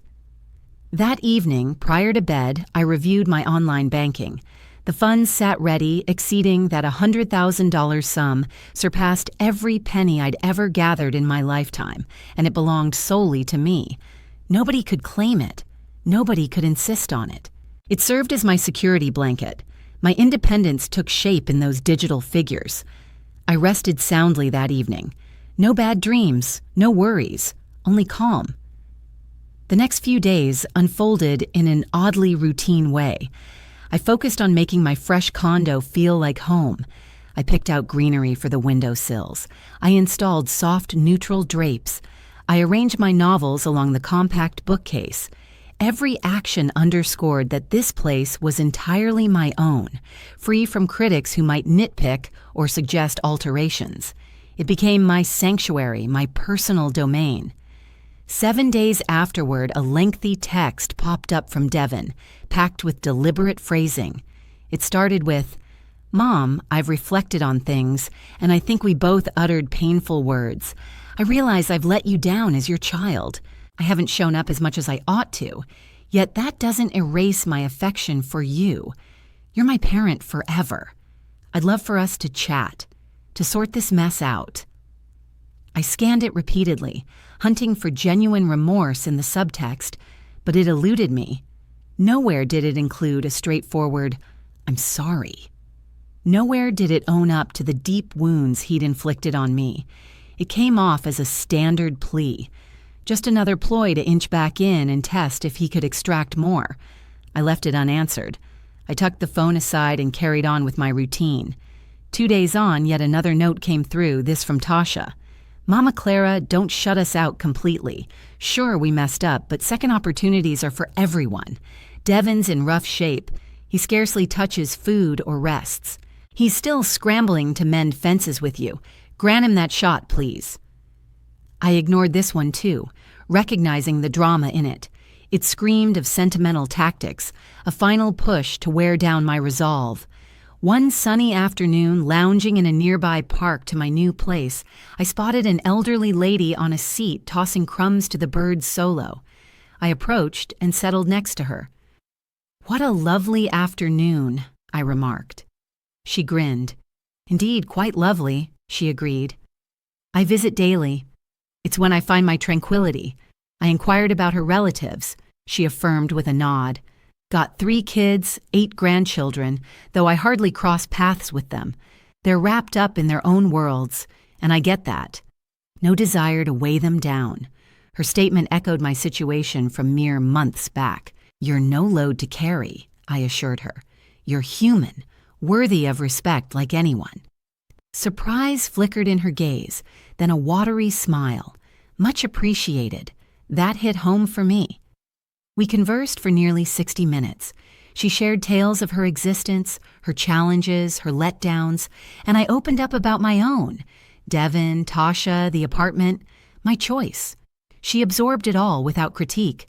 That evening, prior to bed, I reviewed my online banking. The funds sat ready, exceeding that $100,000 sum, surpassed every penny I'd ever gathered in my lifetime, and it belonged solely to me. Nobody could claim it. Nobody could insist on it. It served as my security blanket. My independence took shape in those digital figures. I rested soundly that evening. No bad dreams, no worries, only calm. The next few days unfolded in an oddly routine way. I focused on making my fresh condo feel like home. I picked out greenery for the windowsills. I installed soft, neutral drapes. I arranged my novels along the compact bookcase. Every action underscored that this place was entirely my own, free from critics who might nitpick or suggest alterations. It became my sanctuary, my personal domain. 7 days afterward, a lengthy text popped up from Devin, packed with deliberate phrasing. It started with, "Mom, I've reflected on things, and I think we both uttered painful words. I realize I've let you down as your child. I haven't shown up as much as I ought to, yet that doesn't erase my affection for you. You're my parent forever. I'd love for us to chat, to sort this mess out." I scanned it repeatedly, hunting for genuine remorse in the subtext, but it eluded me. Nowhere did it include a straightforward, "I'm sorry." Nowhere did it own up to the deep wounds he'd inflicted on me. It came off as a standard plea, just another ploy to inch back in and test if he could extract more. I left it unanswered. I tucked the phone aside and carried on with my routine. 2 days on, yet another note came through, this from Tasha. "Mama Clara, don't shut us out completely. Sure, we messed up, but second opportunities are for everyone. Devin's in rough shape. He scarcely touches food or rests. He's still scrambling to mend fences with you. Grant him that shot, please." I ignored this one too, recognizing the drama in it. It screamed of sentimental tactics, a final push to wear down my resolve. One sunny afternoon, lounging in a nearby park to my new place, I spotted an elderly lady on a seat tossing crumbs to the birds solo. I approached and settled next to her. "What a lovely afternoon," I remarked. She grinned. "Indeed, quite lovely," she agreed. "I visit daily. It's when I find my tranquility." I inquired about her relatives. She affirmed with a nod. "Got 3 kids, 8 grandchildren, though I hardly cross paths with them. They're wrapped up in their own worlds, and I get that. No desire to weigh them down." Her statement echoed my situation from mere months back. "You're no load to carry," I assured her. "You're human, worthy of respect like anyone." Surprise flickered in her gaze, then a watery smile. Much appreciated. That hit home for me. We conversed for nearly 60 minutes. She shared tales of her existence, her challenges, her letdowns, and I opened up about my own. Devin, Tasha, the apartment, my choice. She absorbed it all without critique.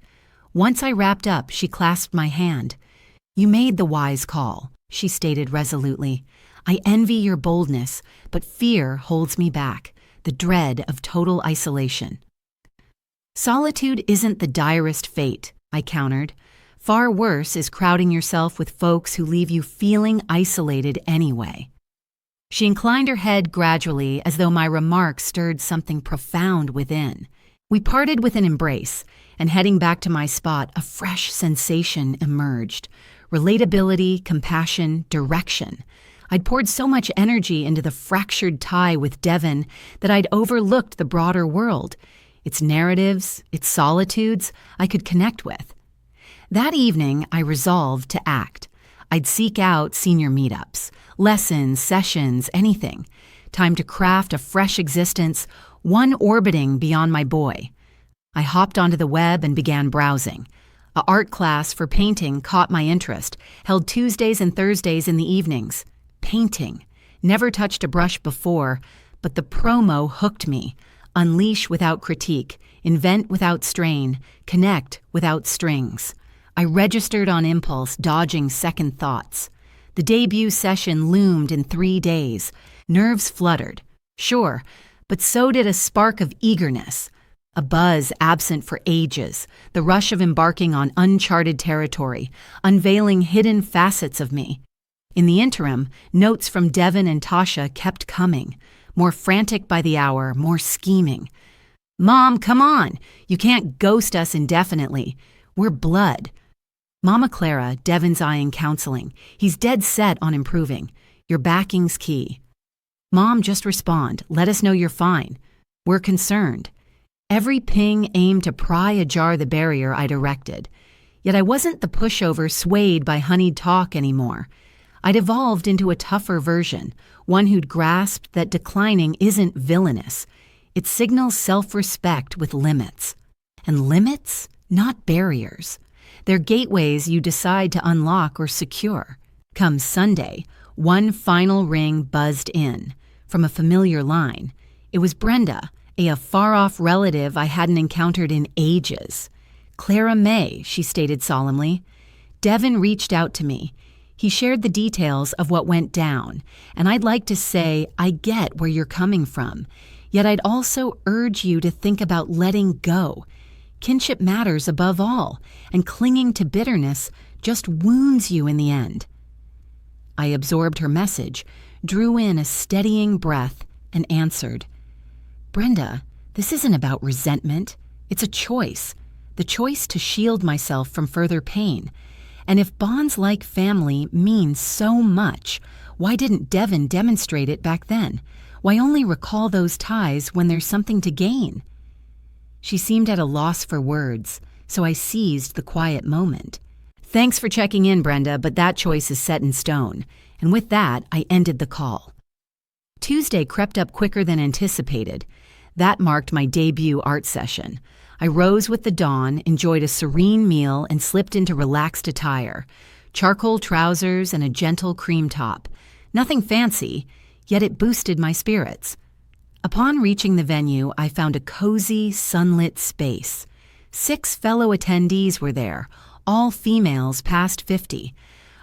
Once I wrapped up, she clasped my hand. "You made the wise call," she stated resolutely. "I envy your boldness, but fear holds me back, the dread of total isolation." "Solitude isn't the direst fate," I countered. "Far worse is crowding yourself with folks who leave you feeling isolated anyway." She inclined her head gradually as though my remark stirred something profound within. We parted with an embrace, and heading back to my spot, a fresh sensation emerged. Relatability, compassion, direction. I'd poured so much energy into the fractured tie with Devon that I'd overlooked the broader world, its narratives, its solitudes I could connect with. That evening, I resolved to act. I'd seek out senior meetups, lessons, sessions, anything. Time to craft a fresh existence, one orbiting beyond my boy. I hopped onto the web and began browsing. A art class for painting caught my interest, held Tuesdays and Thursdays in the evenings. Painting. Never touched a brush before, but the promo hooked me. Unleash without critique, invent without strain, connect without strings. I registered on impulse, dodging second thoughts. The debut session loomed in 3 days. Nerves fluttered. Sure, but so did a spark of eagerness. A buzz absent for ages, the rush of embarking on uncharted territory, unveiling hidden facets of me. In the interim, notes from Devon and Tasha kept coming, more frantic by the hour, more scheming. "Mom, come on! You can't ghost us indefinitely. We're blood." Mama Clara, Devon's eyeing counseling. He's dead set on improving. Your backing's key. Mom, just respond. Let us know you're fine. We're concerned. Every ping aimed to pry ajar the barrier I'd erected. Yet I wasn't the pushover swayed by honeyed talk anymore. I'd evolved into a tougher version, one who'd grasped that declining isn't villainous. It signals self-respect with limits. And limits, not barriers. They're gateways you decide to unlock or secure. Come Sunday, one final ring buzzed in, from a familiar line. It was Brenda, a far-off relative I hadn't encountered in ages. "Clara May," she stated solemnly. Devon reached out to me. He shared the details of what went down, and I'd like to say I get where you're coming from, yet I'd also urge you to think about letting go. Kinship matters above all, and clinging to bitterness just wounds you in the end. I absorbed her message, drew in a steadying breath, and answered, "Brenda, this isn't about resentment. It's a choice. The choice to shield myself from further pain. And if bonds like family mean so much, why didn't Devon demonstrate it back then? Why only recall those ties when there's something to gain?" She seemed at a loss for words, so I seized the quiet moment. "Thanks for checking in, Brenda, but that choice is set in stone." And with that, I ended the call. Tuesday crept up quicker than anticipated. That marked my debut art session. I rose with the dawn, enjoyed a serene meal, and slipped into relaxed attire. Charcoal trousers and a gentle cream top. Nothing fancy, yet it boosted my spirits. Upon reaching the venue, I found a cozy, sunlit space. 6 fellow attendees were there, all females past 50.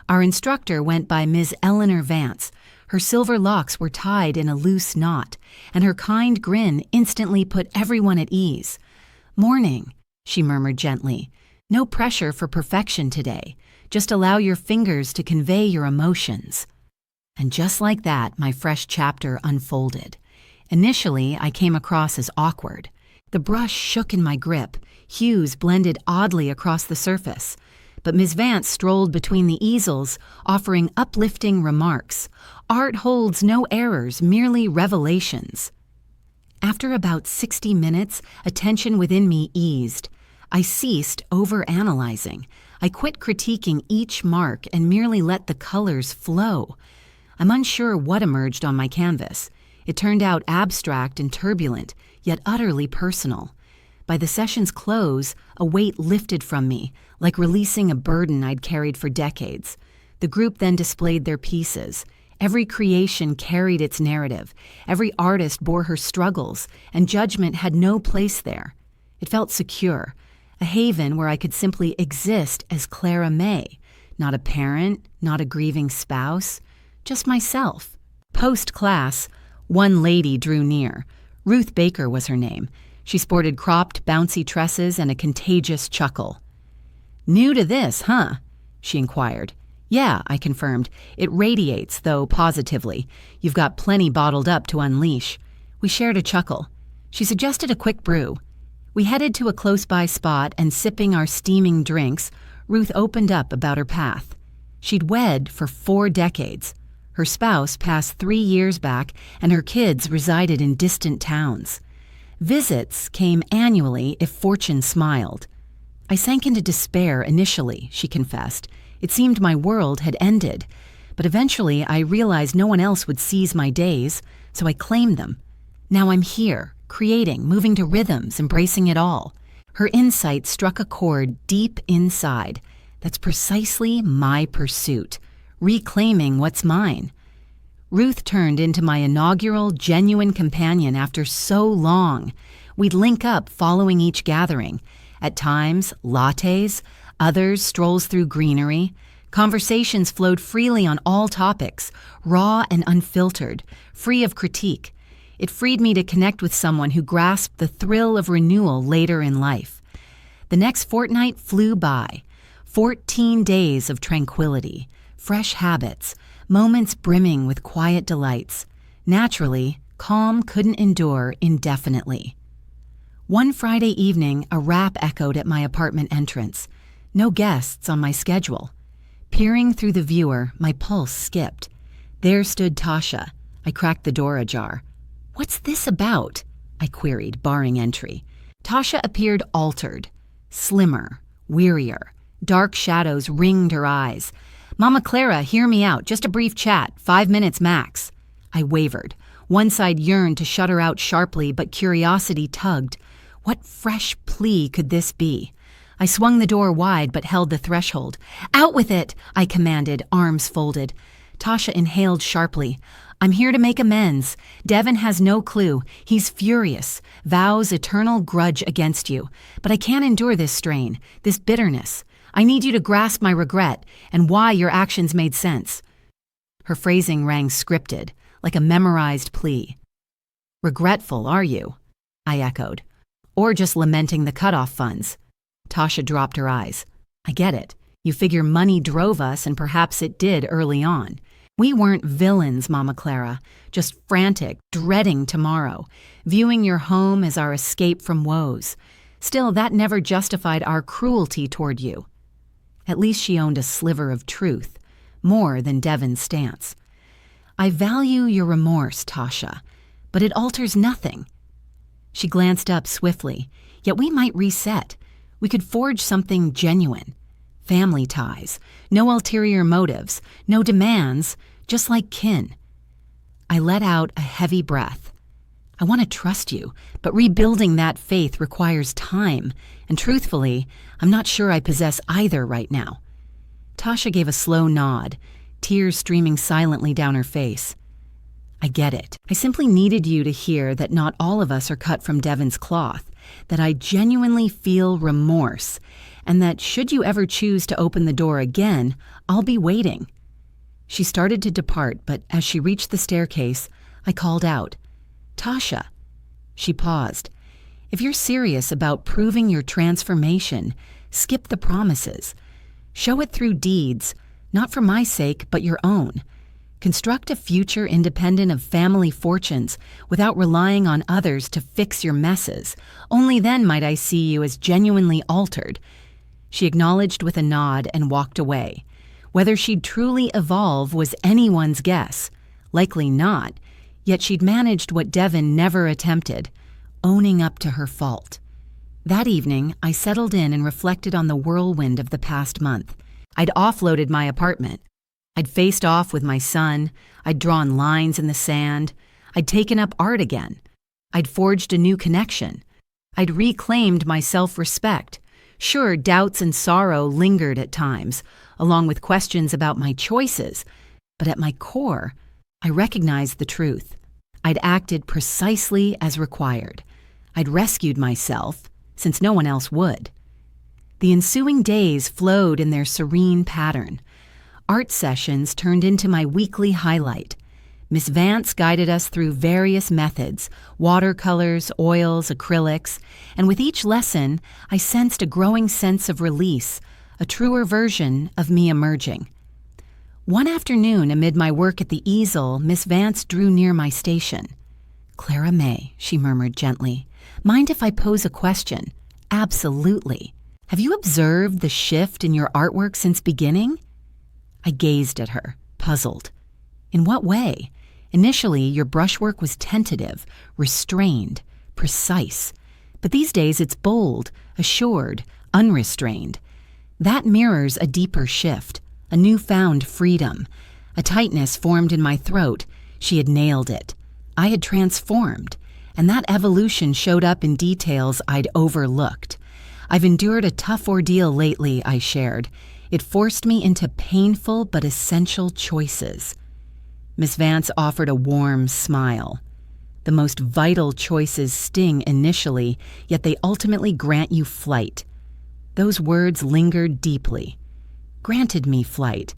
Our instructor went by Ms. Eleanor Vance. Her silver locks were tied in a loose knot, and her kind grin instantly put everyone at ease. "Morning," she murmured gently. "No pressure for perfection today. Just allow your fingers to convey your emotions." And just like that, my fresh chapter unfolded. Initially, I came across as awkward. The brush shook in my grip, hues blended oddly across the surface. But Ms. Vance strolled between the easels, offering uplifting remarks. Art holds no errors, merely revelations. After about 60 minutes, a tension within me eased. I ceased overanalyzing. I quit critiquing each mark and merely let the colors flow. I'm unsure what emerged on my canvas. It turned out abstract and turbulent, yet utterly personal. By the session's close, a weight lifted from me, like releasing a burden I'd carried for decades. The group then displayed their pieces. Every creation carried its narrative. Every artist bore her struggles, and judgment had no place there. It felt secure, a haven where I could simply exist as Clara May, not a parent, not a grieving spouse, just myself. Post-class, one lady drew near. Ruth Baker was her name. She sported cropped, bouncy tresses and a contagious chuckle. "New to this, huh?" she inquired. "Yeah," I confirmed. "It radiates, though positively. You've got plenty bottled up to unleash." We shared a chuckle. She suggested a quick brew. We headed to a close-by spot, and sipping our steaming drinks, Ruth opened up about her path. She'd wed for 4 decades. Her spouse passed 3 years back, and her kids resided in distant towns. Visits came annually if fortune smiled. I sank into despair initially, she confessed. It seemed my world had ended. But eventually I realized no one else would seize my days, so I claimed them. Now I'm here, creating, moving to rhythms, embracing it all. Her insight struck a chord deep inside. That's precisely my pursuit, reclaiming what's mine. Ruth turned into my inaugural genuine companion after so long. We'd link up following each gathering. At times, lattes, others, strolls through greenery. Conversations flowed freely on all topics, raw and unfiltered, free of critique. It freed me to connect with someone who grasped the thrill of renewal later in life. The next fortnight flew by. 14 days of tranquility, fresh habits, moments brimming with quiet delights. Naturally, calm couldn't endure indefinitely. One Friday evening, a rap echoed at my apartment entrance. No guests on my schedule. Peering through the viewer, my pulse skipped. There stood Tasha. I cracked the door ajar. "What's this about?" I queried, barring entry. Tasha appeared altered, slimmer, wearier. Dark shadows ringed her eyes. "Mama Clara, hear me out. Just a brief chat, 5 minutes max." I wavered. One side yearned to shut her out sharply, but curiosity tugged. What fresh plea could this be? I swung the door wide but held the threshold. "Out with it!" I commanded, arms folded. Tasha inhaled sharply. "I'm here to make amends. Devin has no clue. He's furious, vows eternal grudge against you. But I can't endure this strain, this bitterness. I need you to grasp my regret and why your actions made sense." Her phrasing rang scripted, like a memorized plea. "Regretful, are you?" I echoed. "Or just lamenting the cutoff funds?" Tasha dropped her eyes. "I get it. You figure money drove us, and perhaps it did early on. We weren't villains, Mama Clara, just frantic, dreading tomorrow, viewing your home as our escape from woes. Still, that never justified our cruelty toward you." At least she owned a sliver of truth, more than Devin's stance. "I value your remorse, Tasha, but it alters nothing." She glanced up swiftly. "Yet we might reset. We could forge something genuine. Family ties, no ulterior motives, no demands, just like kin." I let out a heavy breath. I want to trust you, but rebuilding that faith requires time, and truthfully, I'm not sure I possess either right now. Tasha gave a slow nod, tears streaming silently down her face. "I get it. I simply needed you to hear that not all of us are cut from Devin's cloth, that I genuinely feel remorse, and that should you ever choose to open the door again, I'll be waiting." She started to depart, but as she reached the staircase, I called out, "Tasha." She paused. "If you're serious about proving your transformation, skip the promises. Show it through deeds, not for my sake, but your own. Construct a future independent of family fortunes without relying on others to fix your messes. Only then might I see you as genuinely altered." She acknowledged with a nod and walked away. Whether she'd truly evolve was anyone's guess. Likely not, yet she'd managed what Devin never attempted, owning up to her fault. That evening, I settled in and reflected on the whirlwind of the past month. I'd offloaded my apartment. I'd faced off with my son. I'd drawn lines in the sand. I'd taken up art again. I'd forged a new connection. I'd reclaimed my self-respect. Sure, doubts and sorrow lingered at times, along with questions about my choices, but at my core, I recognized the truth. I'd acted precisely as required. I'd rescued myself, since no one else would. The ensuing days flowed in their serene pattern. Art sessions turned into my weekly highlight. Miss Vance guided us through various methods, watercolors, oils, acrylics, and with each lesson, I sensed a growing sense of release, a truer version of me emerging. One afternoon, amid my work at the easel, Miss Vance drew near my station. "Clara May," she murmured gently, "mind if I pose a question?" "Absolutely. Have you observed the shift in your artwork since beginning?" I gazed at her, puzzled. In what way? Initially, your brushwork was tentative, restrained, precise. But these days it's bold, assured, unrestrained. That mirrors a deeper shift, a newfound freedom. A tightness formed in my throat. She had nailed it. I had transformed, and that evolution showed up in details I'd overlooked. I've endured a tough ordeal lately, I shared. It forced me into painful but essential choices. Miss Vance offered a warm smile. The most vital choices sting initially, yet they ultimately grant you flight. Those words lingered deeply. Granted me flight.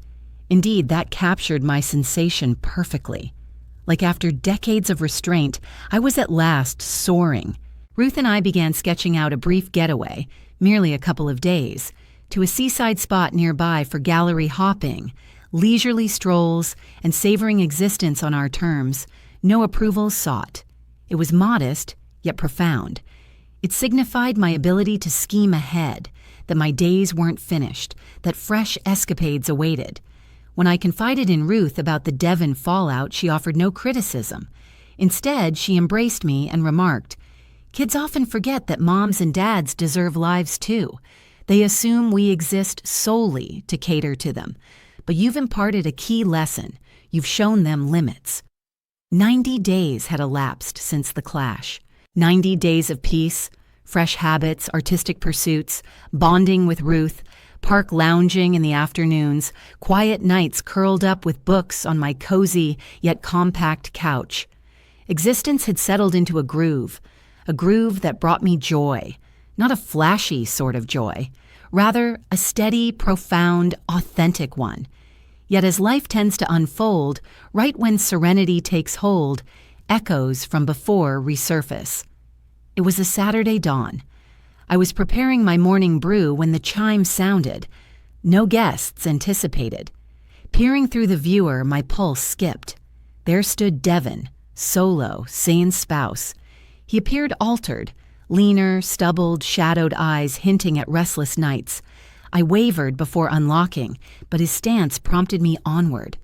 Indeed, that captured my sensation perfectly. Like after decades of restraint, I was at last soaring. Ruth and I began sketching out a brief getaway, merely a couple of days, to a seaside spot nearby for gallery hopping, leisurely strolls, and savoring existence on our terms. No approval sought. It was modest, yet profound. It signified my ability to scheme ahead, that my days weren't finished, that fresh escapades awaited. When I confided in Ruth about the Devon fallout, she offered no criticism. Instead, she embraced me and remarked, "Kids often forget that moms and dads deserve lives too. They assume we exist solely to cater to them. But you've imparted a key lesson. You've shown them limits." 90 days had elapsed since the clash. 90 days of peace, fresh habits, artistic pursuits, bonding with Ruth, park lounging in the afternoons, quiet nights curled up with books on my cozy yet compact couch. Existence had settled into a groove that brought me joy, not a flashy sort of joy, rather a steady, profound, authentic one. Yet as life tends to unfold, right when serenity takes hold, echoes from before resurface. It was a Saturday dawn. I was preparing my morning brew when the chime sounded. No guests anticipated. Peering through the viewer, my pulse skipped. There stood Devon, solo, sane spouse. He appeared altered, leaner, stubbled, shadowed eyes hinting at restless nights. I wavered before unlocking, but his stance prompted me onward.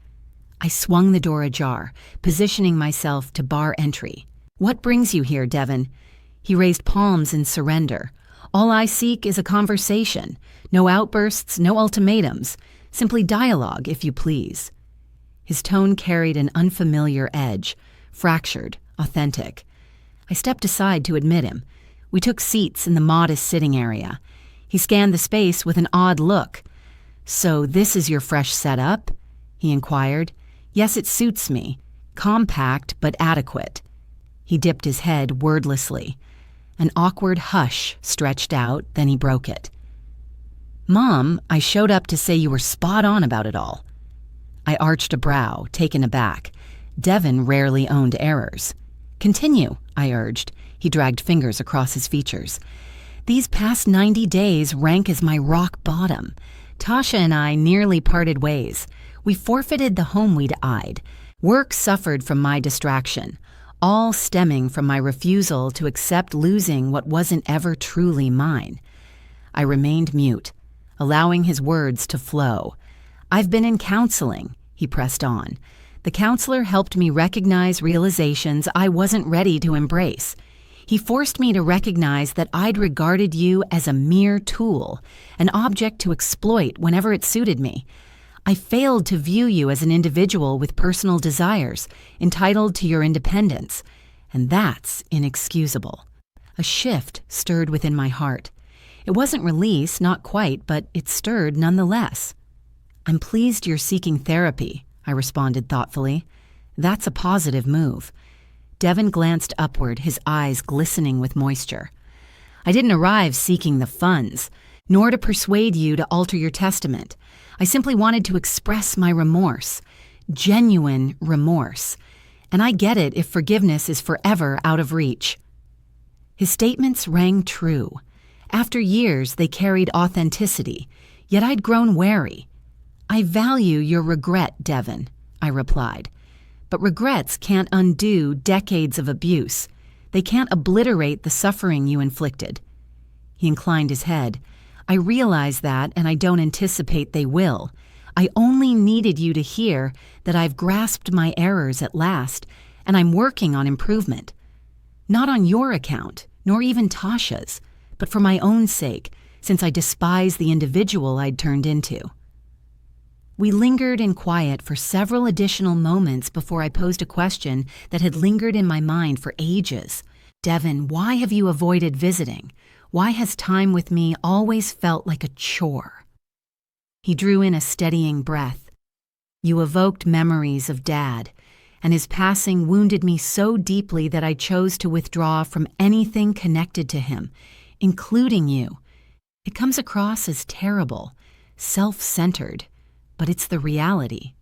I swung the door ajar, positioning myself to bar entry. "What brings you here, Devon?" He raised palms in surrender. "All I seek is a conversation. No outbursts, no ultimatums. Simply dialogue, if you please." His tone carried an unfamiliar edge, fractured, authentic. I stepped aside to admit him. We took seats in the modest sitting area. He scanned the space with an odd look. "So this is your fresh setup?" he inquired. "Yes, it suits me. Compact but adequate." He dipped his head wordlessly. An awkward hush stretched out, then he broke it. "Mom, I showed up to say you were spot on about it all." I arched a brow, taken aback. Devon rarely owned errors. "Continue," I urged. He dragged fingers across his features. "These past 90 days rank as my rock bottom. Tasha and I nearly parted ways. We forfeited the home we'd eyed. Work suffered from my distraction, all stemming from my refusal to accept losing what wasn't ever truly mine." I remained mute, allowing his words to flow. "I've been in counseling," he pressed on. "The counselor helped me recognize realizations I wasn't ready to embrace. He forced me to recognize that I'd regarded you as a mere tool, an object to exploit whenever it suited me. I failed to view you as an individual with personal desires, entitled to your independence, and that's inexcusable." A shift stirred within my heart. It wasn't release, not quite, but it stirred nonetheless. "I'm pleased you're seeking therapy," I responded thoughtfully. "That's a positive move." Devon glanced upward, his eyes glistening with moisture. "I didn't arrive seeking the funds, nor to persuade you to alter your testament. I simply wanted to express my remorse, genuine remorse. And I get it if forgiveness is forever out of reach." His statements rang true. After years, they carried authenticity, yet I'd grown wary. "I value your regret, Devon," I replied. "But regrets can't undo decades of abuse. They can't obliterate the suffering you inflicted." He inclined his head. "I realize that, and I don't anticipate they will. I only needed you to hear that I've grasped my errors at last, and I'm working on improvement. Not on your account, nor even Tasha's, but for my own sake, since I despise the individual I'd turned into. We lingered in quiet for several additional moments before I posed a question that had lingered in my mind for ages. Devin, why have you avoided visiting? Why has time with me always felt like a chore? He drew in a steadying breath. You evoked memories of Dad, and his passing wounded me so deeply that I chose to withdraw from anything connected to him, including you. It comes across as terrible, self-centered, but it's the reality.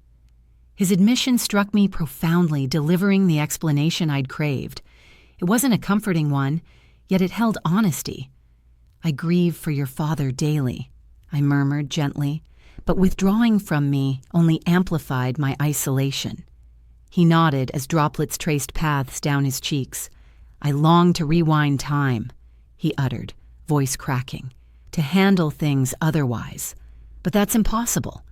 His admission struck me profoundly, delivering the explanation I'd craved. It wasn't a comforting one, yet it held honesty. I grieve for your father daily, I murmured gently, but withdrawing from me only amplified my isolation. He nodded as droplets traced paths down his cheeks. I long to rewind time, he uttered, voice cracking, to handle things otherwise. But that's impossible.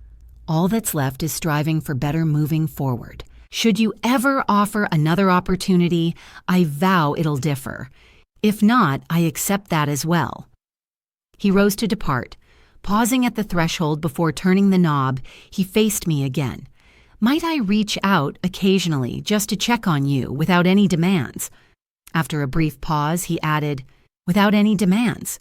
All that's left is striving for better moving forward. Should you ever offer another opportunity, I vow it'll differ. If not, I accept that as well. He rose to depart. Pausing at the threshold before turning the knob, he faced me again. Might I reach out occasionally just to check on you without any demands? After a brief pause, he added, without any demands.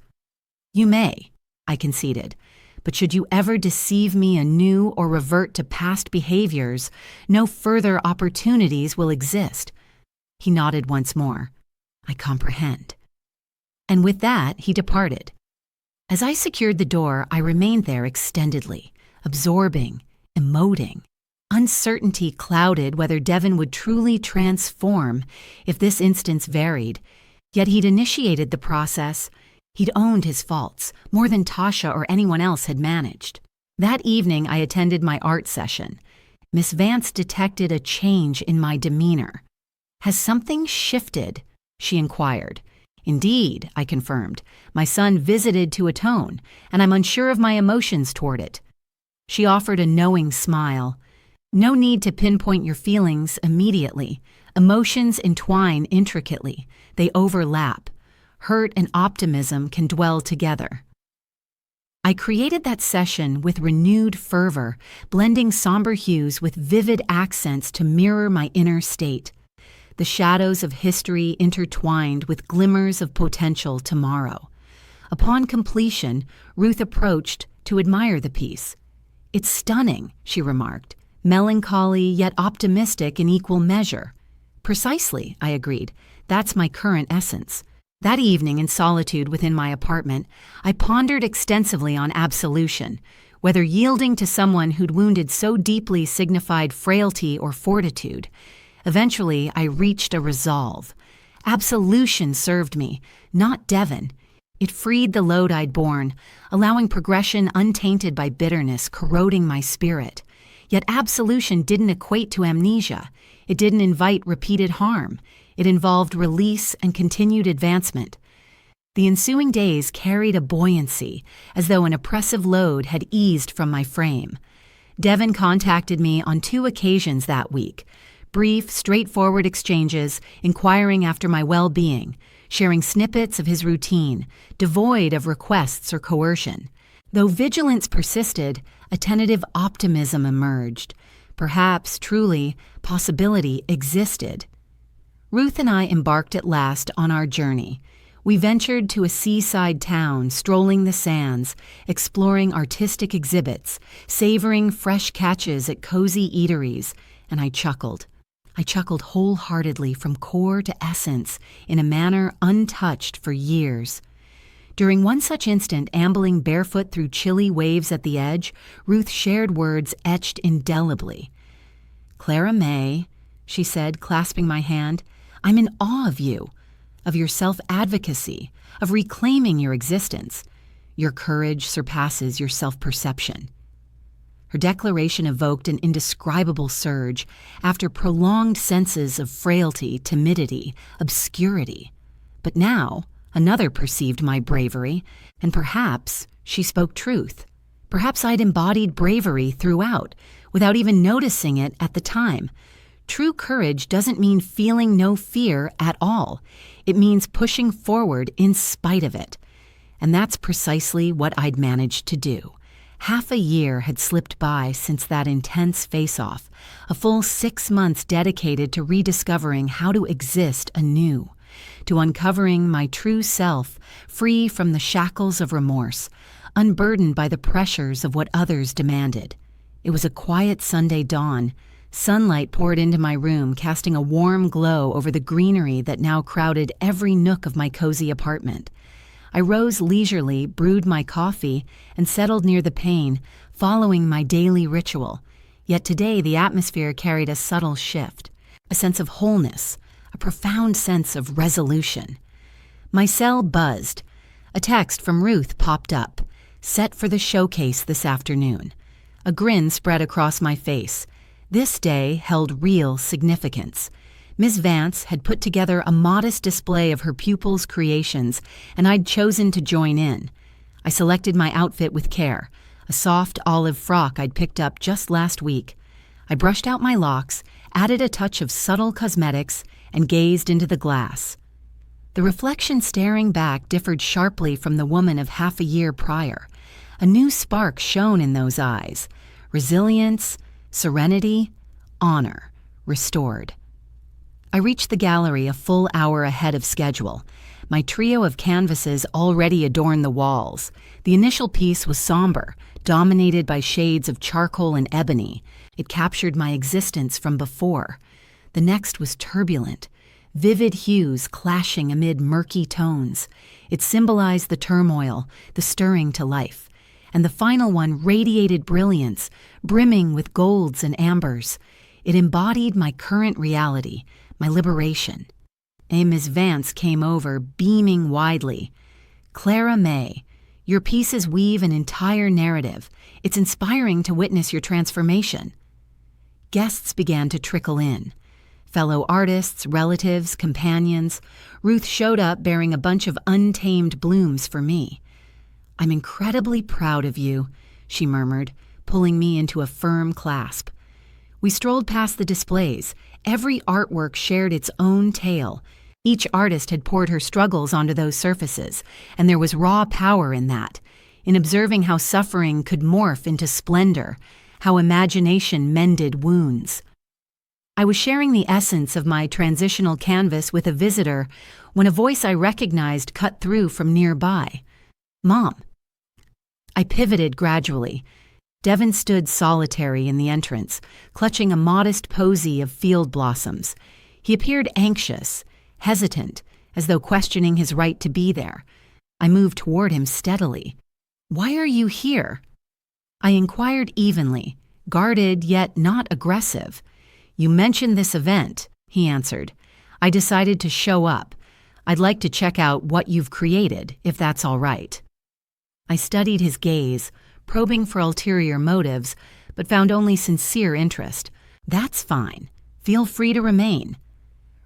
You may, I conceded, but should you ever deceive me anew or revert to past behaviors, no further opportunities will exist. He nodded once more. I comprehend. And with that, he departed. As I secured the door, I remained there extendedly, absorbing, emoting. Uncertainty clouded whether Devin would truly transform if this instance varied. Yet he'd initiated the process. He'd owned his faults, more than Tasha or anyone else had managed. That evening, I attended my art session. Miss Vance detected a change in my demeanor. Has something shifted? She inquired. Indeed, I confirmed. My son visited to atone, and I'm unsure of my emotions toward it. She offered a knowing smile. No need to pinpoint your feelings immediately. Emotions entwine intricately. They overlap. Hurt and optimism can dwell together. I created that session with renewed fervor, blending somber hues with vivid accents to mirror my inner state. The shadows of history intertwined with glimmers of potential tomorrow. Upon completion, Ruth approached to admire the piece. It's stunning, she remarked, melancholy yet optimistic in equal measure. Precisely, I agreed. That's my current essence. That evening in solitude within my apartment, I pondered extensively on absolution, whether yielding to someone who'd wounded so deeply signified frailty or fortitude. Eventually, I reached a resolve. Absolution served me, not Devin. It freed the load I'd borne, allowing progression untainted by bitterness corroding my spirit. Yet absolution didn't equate to amnesia. It didn't invite repeated harm. It involved release and continued advancement. The ensuing days carried a buoyancy, as though an oppressive load had eased from my frame. Devin contacted me on 2 occasions that week. Brief, straightforward exchanges, inquiring after my well-being, sharing snippets of his routine, devoid of requests or coercion. Though vigilance persisted, a tentative optimism emerged. Perhaps, truly, possibility existed. Ruth and I embarked at last on our journey. We ventured to a seaside town, strolling the sands, exploring artistic exhibits, savoring fresh catches at cozy eateries, and I chuckled. I chuckled wholeheartedly from core to essence in a manner untouched for years. During one such instant, ambling barefoot through chilly waves at the edge, Ruth shared words etched indelibly. Clara May, she said, clasping my hand, I'm in awe of you, of your self-advocacy, of reclaiming your existence. Your courage surpasses your self-perception. Her declaration evoked an indescribable surge after prolonged senses of frailty, timidity, obscurity. But now, another perceived my bravery, and perhaps she spoke truth. Perhaps I'd embodied bravery throughout, without even noticing it at the time. True courage doesn't mean feeling no fear at all. It means pushing forward in spite of it. And that's precisely what I'd managed to do. Half a year had slipped by since that intense face-off, a full 6 months dedicated to rediscovering how to exist anew, to uncovering my true self, free from the shackles of remorse, unburdened by the pressures of what others demanded. It was a quiet Sunday dawn. Sunlight poured into my room, casting a warm glow over the greenery that now crowded every nook of my cozy apartment. I rose leisurely, brewed my coffee, and settled near the pane, following my daily ritual. Yet today the atmosphere carried a subtle shift, a sense of wholeness, a profound sense of resolution. My cell buzzed. A text from Ruth popped up, set for the showcase this afternoon. A grin spread across my face. This day held real significance. Miss Vance had put together a modest display of her pupils' creations, and I'd chosen to join in. I selected my outfit with care, a soft olive frock I'd picked up just last week. I brushed out my locks, added a touch of subtle cosmetics, and gazed into the glass. The reflection staring back differed sharply from the woman of half a year prior. A new spark shone in those eyes. Resilience, serenity, honor, restored. I reached the gallery a full hour ahead of schedule. My trio of canvases already adorned the walls. The initial piece was somber, dominated by shades of charcoal and ebony. It captured my existence from before. The next was turbulent, vivid hues clashing amid murky tones. It symbolized the turmoil, the stirring to life. And the final one radiated brilliance, brimming with golds and ambers. It embodied my current reality, my liberation. Miss Vance came over, beaming widely. "Clara May, your pieces weave an entire narrative. It's inspiring to witness your transformation." Guests began to trickle in. Fellow artists, relatives, companions. Ruth showed up bearing a bunch of untamed blooms for me. "I'm incredibly proud of you," she murmured, pulling me into a firm clasp. We strolled past the displays. Every artwork shared its own tale. Each artist had poured her struggles onto those surfaces, and there was raw power in that, in observing how suffering could morph into splendor, how imagination mended wounds. I was sharing the essence of my transitional canvas with a visitor when a voice I recognized cut through from nearby. "Mom." I pivoted gradually. Devin stood solitary in the entrance, clutching a modest posy of field blossoms. He appeared anxious, hesitant, as though questioning his right to be there. I moved toward him steadily. "Why are you here?" I inquired evenly, guarded yet not aggressive. "You mentioned this event," he answered. "I decided to show up. I'd like to check out what you've created, if that's all right." I studied his gaze, probing for ulterior motives, but found only sincere interest. "That's fine. Feel free to remain."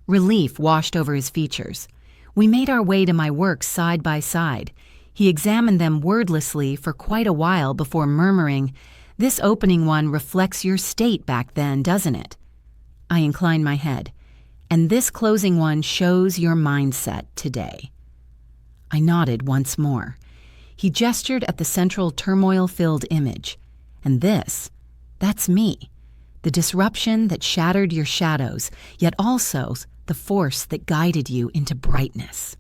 Relief washed over his features. We made our way to my works side by side. He examined them wordlessly for quite a while before murmuring, "This opening one reflects your state back then, doesn't it?" I inclined my head. "And this closing one shows your mindset today." I nodded once more. He gestured at the central turmoil-filled image. "And this, that's me. The disruption that shattered your shadows, yet also the force that guided you into brightness."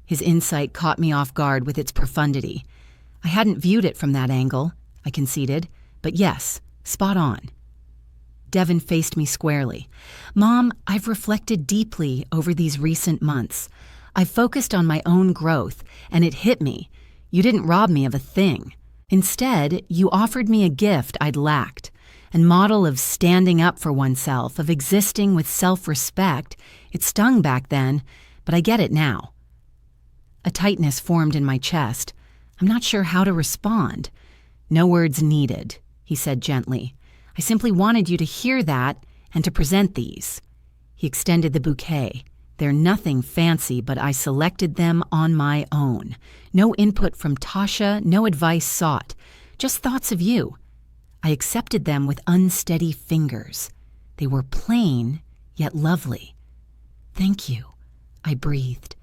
His insight caught me off guard with its profundity. I hadn't viewed it from that angle, I conceded, but yes, spot on. Devin faced me squarely. "Mom, I've reflected deeply over these recent months. I've focused on my own growth, and it hit me. You didn't rob me of a thing. Instead, you offered me a gift I'd lacked, a model of standing up for oneself, of existing with self-respect. It stung back then, but I get it now." A tightness formed in my chest. I'm not sure how to respond. "No words needed," he said gently. "I simply wanted you to hear that and to present these." He extended the bouquet. "They're nothing fancy, but I selected them on my own. No input from Tasha, no advice sought. just thoughts of you. I accepted them with unsteady fingers. They were plain, yet lovely. Thank you, I breathed.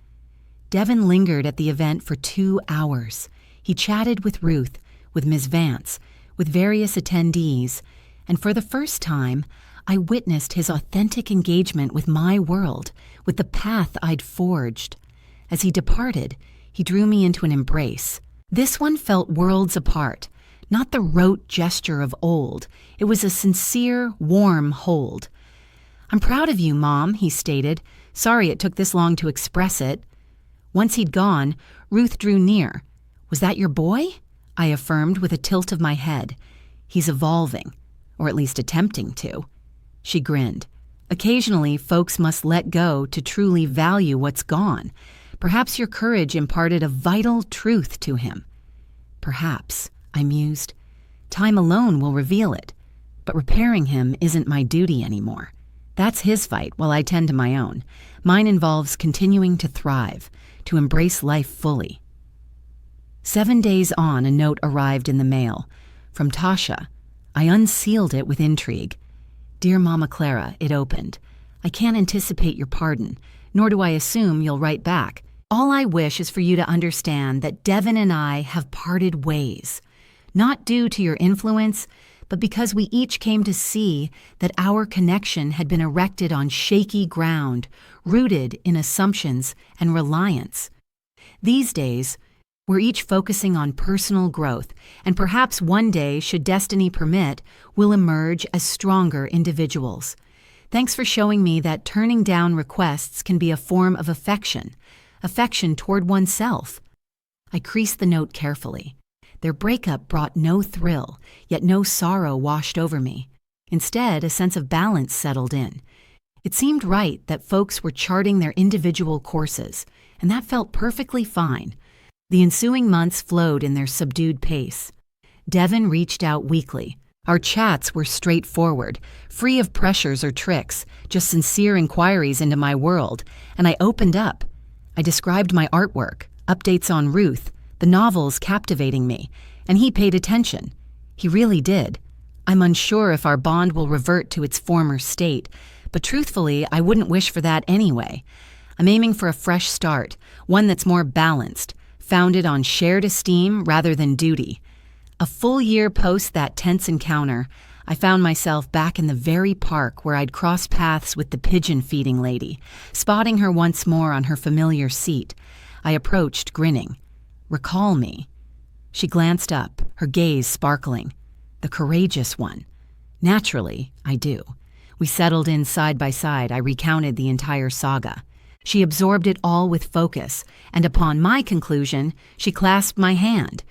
Devin lingered at the event for 2 hours. He chatted with Ruth, with Ms. Vance, with various attendees, and for the first time, I witnessed his authentic engagement with my world, with the path I'd forged. As he departed, he drew me into an embrace. This one felt worlds apart, not the rote gesture of old. It was a sincere, warm hold. "I'm proud of you, Mom," he stated. "Sorry it took this long to express it." Once he'd gone, Ruth drew near. "Was that your boy?" I affirmed with a tilt of my head. "He's evolving, or at least attempting to." She grinned. "Occasionally, folks must let go to truly value what's gone. Perhaps your courage imparted a vital truth to him." "Perhaps," I mused. "Time alone will reveal it. But repairing him isn't my duty anymore. That's his fight while I tend to my own. Mine involves continuing to thrive, to embrace life fully." 7 days on, a note arrived in the mail. From Tasha. I unsealed it with intrigue. "Dear Mama Clara," it opened. "I can't anticipate your pardon, nor do I assume you'll write back. All I wish is for you to understand that Devin and I have parted ways. Not due to your influence, but because we each came to see that our connection had been erected on shaky ground, rooted in assumptions and reliance. These days, we're each focusing on personal growth, and perhaps one day, should destiny permit, we'll emerge as stronger individuals. Thanks for showing me that turning down requests can be a form of affection toward oneself." I creased the note carefully. Their breakup brought no thrill, yet no sorrow washed over me. Instead, a sense of balance settled in. It seemed right that folks were charting their individual courses, and that felt perfectly fine. The ensuing months flowed in their subdued pace. Devin reached out weekly. Our chats were straightforward, free of pressures or tricks, just sincere inquiries into my world, and I opened up. I described my artwork, updates on Ruth, the novels captivating me, and he paid attention. He really did. I'm unsure if our bond will revert to its former state, but truthfully, I wouldn't wish for that anyway. I'm aiming for a fresh start, one that's more balanced, founded on shared esteem rather than duty. A full year post that tense encounter, I found myself back in the very park where I'd crossed paths with the pigeon-feeding lady, spotting her once more on her familiar seat. I approached, grinning. "Recall me." She glanced up, her gaze sparkling. "The courageous one." "Naturally, I do." We settled in side by side. I recounted the entire saga. She absorbed it all with focus, and upon my conclusion, she clasped my hand.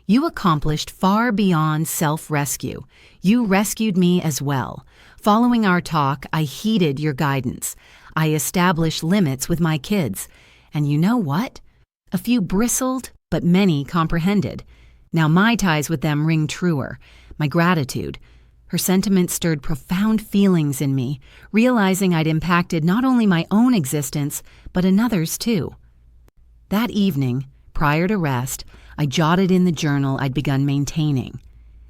"You accomplished far beyond self-rescue. You rescued me as well. Following our talk, I heeded your guidance. I established limits with my kids. And you know what? A few bristled, but many comprehended. Now my ties with them ring truer. My gratitude." Her sentiment stirred profound feelings in me, realizing I'd impacted not only my own existence, but another's too. That evening, prior to rest, I jotted in the journal I'd begun maintaining.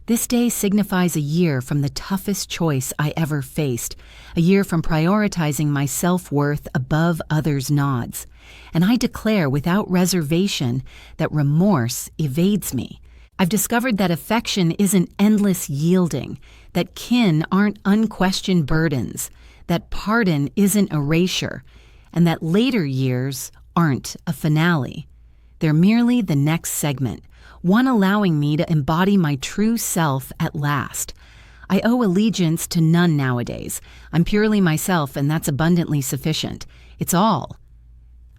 This day signifies a year from the toughest choice I ever faced, a year from prioritizing my self-worth above others' nods. And I declare without reservation that remorse evades me. I've discovered that affection isn't endless yielding, that kin aren't unquestioned burdens, that pardon isn't erasure, and that later years aren't a finale. They're merely the next segment, one allowing me to embody my true self at last. I owe allegiance to none nowadays. I'm purely myself, and that's abundantly sufficient. It's all.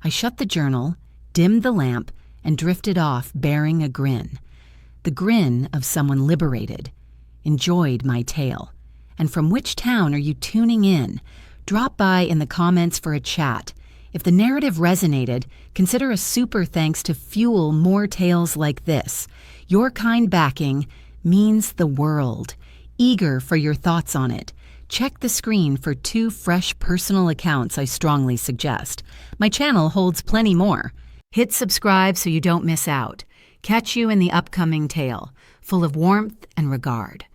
I shut the journal, dimmed the lamp, and drifted off bearing a grin. The grin of someone liberated. Enjoyed my tale. And from which town are you tuning in? Drop by in the comments for a chat. If the narrative resonated, consider a super thanks to fuel more tales like this. Your kind backing means the world. Eager for your thoughts on it. Check the screen for 2 fresh personal accounts I strongly suggest. My channel holds plenty more. Hit subscribe so you don't miss out. Catch you in the upcoming tale. full of warmth and regard.